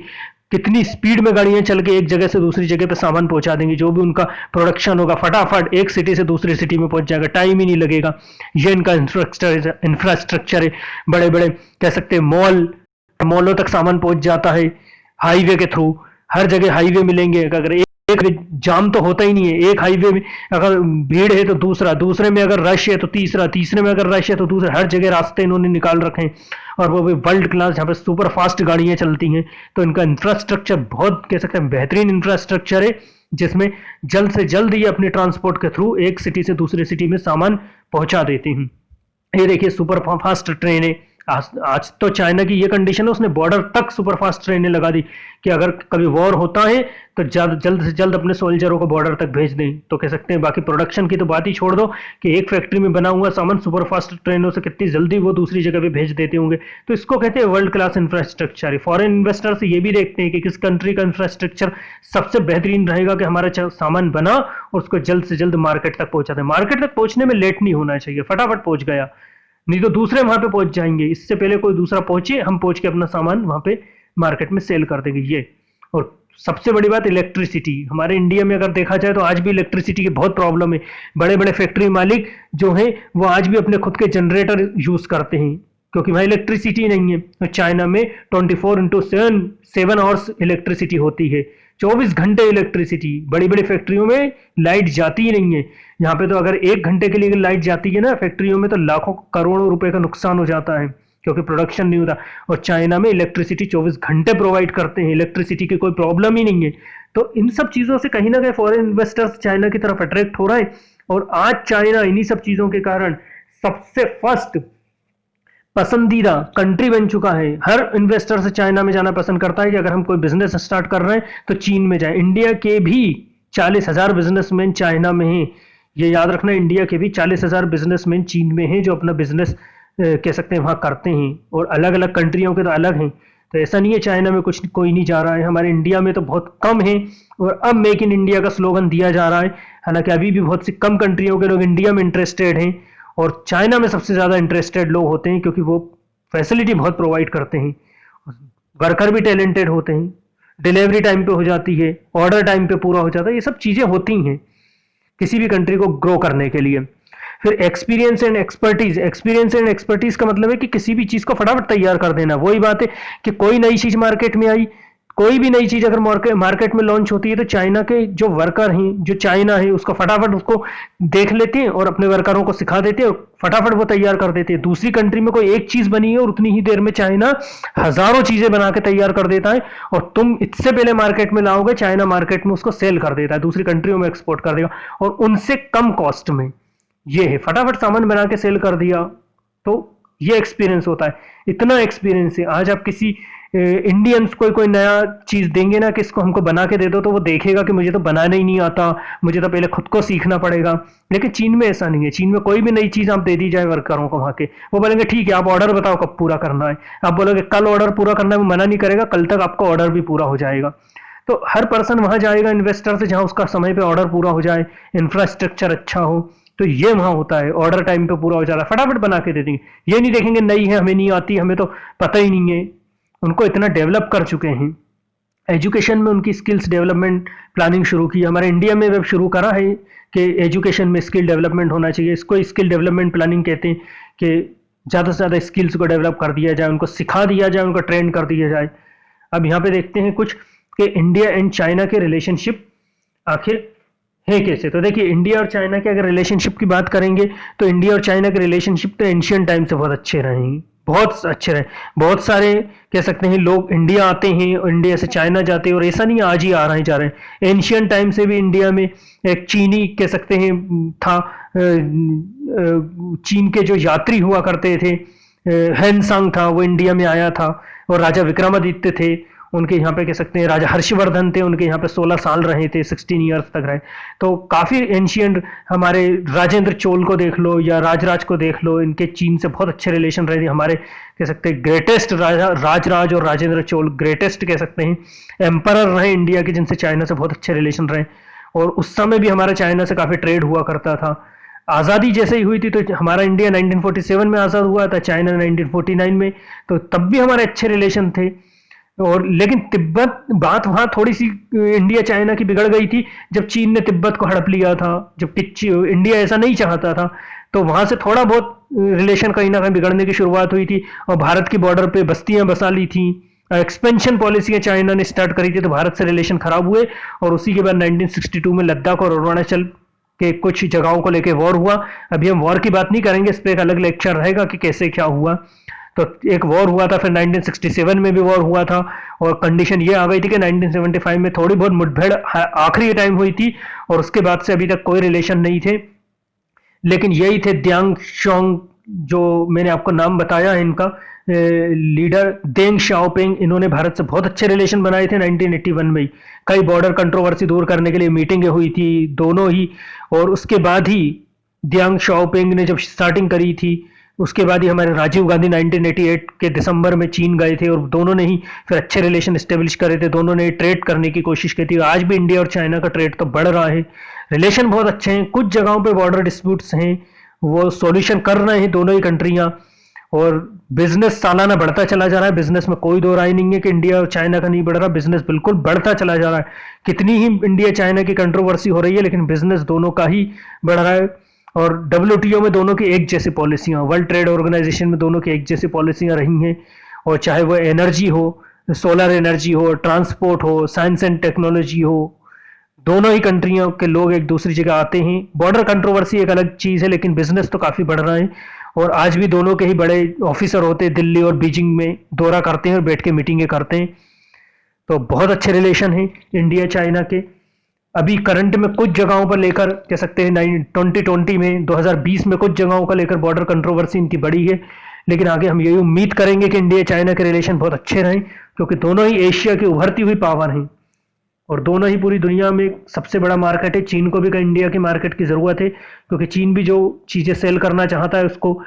कितनी स्पीड में गाड़ियां चल के एक जगह से दूसरी जगह पे सामान पहुंचा देंगी। जो भी उनका प्रोडक्शन होगा फटाफट एक सिटी से दूसरी सिटी में पहुंच जाएगा, टाइम ही नहीं लगेगा। ये इनका इंफ्रास्ट्रक्चर है। बड़े बड़े कह सकते हैं मॉलों तक सामान पहुंच जाता है हाईवे के थ्रू। हर जगह हाईवे मिलेंगे। अगर एक जाम तो होता ही नहीं है, एक हाईवे में अगर भीड़ है तो दूसरा, दूसरे में अगर रश है तो तीसरा, तीसरे में अगर रश है तो दूसरा, हर जगह रास्ते इन्होंने निकाल रखे हैं। और वो भी वर्ल्ड क्लास, जहाँ पे सुपर फास्ट गाड़ियां चलती हैं। तो इनका इंफ्रास्ट्रक्चर बहुत कह सकते हैं बेहतरीन इंफ्रास्ट्रक्चर है, जिसमें जल्द से जल्द ये अपने ट्रांसपोर्ट के थ्रू एक सिटी से दूसरी सिटी में सामान पहुंचा देते हैं। ये देखिए सुपर फास्ट ट्रेन है। आज तो चाइना की ये कंडीशन है, उसने बॉर्डर तक सुपर फास्ट ट्रेनें लगा दी कि अगर कभी वॉर होता है तो जल्द से जल्द अपने सोल्जरों को बॉर्डर तक भेज दें। तो कह सकते हैं बाकी प्रोडक्शन की तो बात ही छोड़ दो कि एक फैक्ट्री में बना हुआ सामान सुपर फास्ट ट्रेनों से कितनी जल्दी वो दूसरी जगह पे भेज देते होंगे। तो इसको कहते हैं world class infrastructure. Foreign investors ये भी देखते हैं कि किस कंट्री का इंफ्रास्ट्रक्चर सबसे बेहतरीन रहेगा कि हमारा सामान बना और उसको जल्द से जल्द मार्केट तक पहुंचा दें। मार्केट तक पहुंचने में लेट नहीं होना चाहिए, फटाफट पहुंच गया, नहीं तो दूसरे वहां पे पहुंच जाएंगे। इससे पहले कोई दूसरा पहुंचे, हम पहुंच के अपना सामान वहां पे मार्केट में सेल कर देंगे। ये और सबसे बड़ी बात इलेक्ट्रिसिटी। हमारे इंडिया में अगर देखा जाए तो आज भी इलेक्ट्रिसिटी की बहुत प्रॉब्लम है। बड़े बड़े फैक्ट्री मालिक जो हैं वो आज भी अपने खुद के जनरेटर यूज करते हैं, क्योंकि वहां इलेक्ट्रिसिटी नहीं है। तो चाइना में 24/7 आवर्स इलेक्ट्रिसिटी होती है, 24 घंटे इलेक्ट्रिसिटी। बड़ी बड़ी फैक्ट्रियों में लाइट जाती ही नहीं है। यहाँ पे तो अगर 1 घंटे के लिए लाइट जाती है ना फैक्ट्रियों में, तो लाखों करोड़ों रुपए का नुकसान हो जाता है, क्योंकि प्रोडक्शन नहीं होता। और चाइना में इलेक्ट्रिसिटी 24 घंटे प्रोवाइड करते हैं, इलेक्ट्रिसिटी की कोई प्रॉब्लम ही नहीं है। तो इन सब चीजों से कहीं ना कहीं फॉरेन इन्वेस्टर्स चाइना की तरफ अट्रैक्ट हो रहे हैं। और आज चाइना इन्हीं सब चीजों के कारण सबसे फर्स्ट पसंदीदा कंट्री बन चुका है। हर इन्वेस्टर से चाइना में जाना पसंद करता है कि अगर हम कोई बिजनेस स्टार्ट कर रहे हैं तो चीन में जाए। इंडिया के भी 40,000 बिजनेसमैन चाइना में हैं। ये याद रखना, इंडिया के भी 40,000 बिजनेसमैन चीन में हैं जो अपना बिजनेस कह सकते हैं वहां करते हैं। और अलग अलग कंट्रियों के तो अलग हैं। तो ऐसा नहीं है चाइना में कुछ कोई नहीं जा रहा है, हमारे इंडिया में तो बहुत कम है। और अब मेक इन इंडिया का स्लोगन दिया जा रहा है, हालांकि अभी भी बहुत सी कम कंट्रियों के लोग इंडिया में इंटरेस्टेड हैं, और चाइना में सबसे ज़्यादा इंटरेस्टेड लोग होते हैं क्योंकि वो फैसिलिटी बहुत प्रोवाइड करते हैं, वर्कर भी टैलेंटेड होते हैं, डिलीवरी टाइम पे हो जाती है, ऑर्डर टाइम पे पूरा हो जाता है, ये सब चीज़ें होती हैं किसी भी कंट्री को ग्रो करने के लिए। फिर एक्सपीरियंस एंड एक्सपर्टीज का मतलब है कि किसी भी चीज को फटाफट तैयार कर देना। वही बात है कि कोई नई चीज मार्केट में आई, कोई भी नई चीज अगर मार्केट में लॉन्च होती है तो चाइना के जो वर्कर हैं, जो चाइना है, उसको फटाफट उसको देख लेते हैं और अपने वर्करों को सिखा देते हैं और फटाफट वो तैयार कर देते हैं। दूसरी कंट्री में कोई एक चीज बनी है और उतनी ही देर में चाइना हजारों चीजें बना के तैयार कर देता है, और तुम इससे पहले मार्केट में लाओगे, चाइना मार्केट में उसको सेल कर देता है, दूसरी कंट्रियों में एक्सपोर्ट कर देगा और उनसे कम कॉस्ट में। ये है, फटाफट सामान बना के सेल कर दिया। तो ये एक्सपीरियंस होता है, इतना एक्सपीरियंस है। आज आप किसी इंडियंस को कोई नया चीज देंगे ना कि इसको हमको बना के दे दो, तो वो देखेगा कि मुझे तो बनाना ही नहीं आता, मुझे तो पहले खुद को सीखना पड़ेगा। लेकिन चीन में ऐसा नहीं है, चीन में कोई भी नई चीज आप दे दी जाए वर्करों को वहां के, वो बोलेंगे ठीक है, आप ऑर्डर बताओ कब पूरा करना है। आप बोलोगे कल ऑर्डर पूरा करना है, वो मना नहीं करेगा, कल तक आपका ऑर्डर भी पूरा हो जाएगा। तो हर पर्सन वहां जाएगा इन्वेस्टर से जहां उसका समय पे ऑर्डर पूरा हो जाए, इंफ्रास्ट्रक्चर अच्छा हो। तो ये वहां होता है, ऑर्डर टाइम पे पूरा हो जा रहा है, फटाफट बना के दे देंगे। ये नहीं देखेंगे नई है, हमें नहीं आती, हमें तो पता ही नहीं है। उनको इतना डेवलप कर चुके हैं। एजुकेशन में उनकी स्किल्स डेवलपमेंट प्लानिंग शुरू की, हमारे इंडिया में वेब शुरू करा है कि एजुकेशन में स्किल डेवलपमेंट होना चाहिए। इसको स्किल डेवलपमेंट प्लानिंग कहते हैं कि ज़्यादा से ज़्यादा स्किल्स को डेवलप कर दिया जाए, उनको सिखा दिया जाए, उनको ट्रेन कर दिया जाए। अब यहाँ पे देखते हैं कुछ कि इंडिया एंड चाइना के रिलेशनशिप आखिर है कैसे। तो देखिए, इंडिया और चाइना के अगर रिलेशनशिप की बात करेंगे तो इंडिया और चाइना के रिलेशनशिप तो एंशियंट टाइम से बहुत अच्छे रहे हैं, बहुत अच्छे रहे। बहुत सारे कह सकते हैं लोग इंडिया आते हैं और इंडिया से चाइना जाते हैं, और ऐसा नहीं आज ही आ रहे हैं जा रहे हैं। एंशियंट टाइम से भी इंडिया में एक चीनी कह सकते हैं था, चीन के जो यात्री हुआ करते थे, हैनसांग था, वो इंडिया में आया था। और राजा विक्रमादित्य थे, उनके यहाँ पे कह सकते हैं राजा हर्षवर्धन थे, उनके यहाँ पे 16 साल रहे थे, 16 ईयर्स तक रहे। तो काफ़ी एंशियंट, हमारे राजेंद्र चोल को देख लो या राजराज को देख लो, इनके चीन से बहुत अच्छे रिलेशन रहे थे। हमारे कह सकते हैं ग्रेटेस्ट राजा राजराज और राजेंद्र चोल ग्रेटेस्ट कह सकते हैं एम्परर रहे इंडिया के, जिनसे चाइना से बहुत अच्छे रिलेशन रहे। और उस समय भी हमारा चाइना से काफ़ी ट्रेड हुआ करता था। आज़ादी जैसे ही हुई थी तो हमारा इंडिया 1947 में आज़ाद हुआ था, चाइना 1949 में, तो तब भी हमारे अच्छे रिलेशन थे। और लेकिन तिब्बत बात वहां थोड़ी सी इंडिया चाइना की बिगड़ गई थी जब चीन ने तिब्बत को हड़प लिया था, जब इंडिया ऐसा नहीं चाहता था, तो वहां से थोड़ा बहुत रिलेशन कहीं ना कहीं बिगड़ने की शुरुआत हुई थी। और भारत की बॉर्डर पे बस्तियां बसा ली थी, एक्सपेंशन पॉलिसी चाइना ने स्टार्ट करी थी, तो भारत से रिलेशन खराब हुए। और उसी के बाद 1962 में लद्दाख और अरुणाचल के कुछ जगहों को लेकर वॉर हुआ। अभी हम वॉर की बात नहीं करेंगे, इस पर एक अलग लेक्चर रहेगा कि कैसे क्या हुआ। तो एक वॉर हुआ था, फिर 1967 में भी वॉर हुआ था, और कंडीशन ये आ गई थी कि 1975 में थोड़ी बहुत मुठभेड़ आखिरी टाइम हुई थी, और उसके बाद से अभी तक कोई रिलेशन नहीं थे। लेकिन यही थे द्यांग शोंग, जो मैंने आपको नाम बताया है इनका, लीडर देंग शाओपिंग। इन्होंने भारत से बहुत अच्छे रिलेशन बनाए थे 1981 में ही। कई बॉर्डर कंट्रोवर्सी दूर करने के लिए मीटिंगें हुई थी दोनों ही, और उसके बाद ही द्यांग शाओपिंग ने जब स्टार्टिंग करी थी, उसके बाद ही हमारे राजीव गांधी 1988 के दिसंबर में चीन गए थे, और दोनों ने ही फिर अच्छे रिलेशन स्टेब्लिश करे थे, दोनों ने ट्रेड करने की कोशिश की थी। आज भी इंडिया और चाइना का ट्रेड तो बढ़ रहा है, रिलेशन बहुत अच्छे हैं। कुछ जगहों पे बॉर्डर डिस्प्यूट्स हैं, वो सॉल्यूशन कर रहे हैं दोनों ही कंट्रियां, और बिजनेस सालाना बढ़ता चला जा रहा है। बिजनेस में कोई दो राय नहीं है कि इंडिया और चाइना का नहीं बढ़ रहा, बिजनेस बिल्कुल बढ़ता चला जा रहा है। कितनी ही इंडिया चाइना की कंट्रोवर्सी हो रही है, लेकिन बिजनेस दोनों का ही बढ़ रहा है। और डब्ल्यूटीओ में दोनों की एक जैसी पॉलिसियां, वर्ल्ड ट्रेड ऑर्गेनाइजेशन में दोनों की एक जैसी पॉलिसियां रही हैं। और चाहे वो एनर्जी हो, सोलर एनर्जी हो, ट्रांसपोर्ट हो, साइंस एंड टेक्नोलॉजी हो, दोनों ही कंट्रियों के लोग एक दूसरी जगह आते हैं। बॉर्डर कंट्रोवर्सी एक अलग चीज़ है, लेकिन बिजनेस तो काफ़ी बढ़ रहा है। और आज भी दोनों के ही बड़े ऑफिसर होते हैं, दिल्ली और बीजिंग में दौरा करते हैं और बैठ के मीटिंगें करते हैं। तो बहुत अच्छे रिलेशन हैं इंडिया चाइना के। अभी करंट में कुछ जगहों पर लेकर कह सकते हैं 2020 में, 2020 में कुछ जगहों का लेकर बॉर्डर कंट्रोवर्सी इनकी बड़ी है। लेकिन आगे हम यही उम्मीद करेंगे कि इंडिया चाइना के रिलेशन बहुत अच्छे रहें, क्योंकि दोनों ही एशिया की उभरती हुई पावर हैं, और दोनों ही पूरी दुनिया में सबसे बड़ा मार्केट है। चीन को भी इंडिया की मार्केट की ज़रूरत है, क्योंकि चीन भी जो चीज़ें सेल करना चाहता है उसको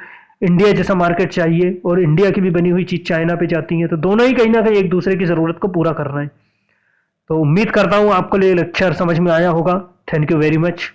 इंडिया जैसा मार्केट चाहिए और इंडिया की भी बनी हुई चीज़ चाइना पे जाती है, तो दोनों ही कहीं ना कहीं एक दूसरे की ज़रूरत को पूरा कर रहे हैं। तो उम्मीद करता हूँ आपको ये लेक्चर समझ में आया होगा। Thank you very much.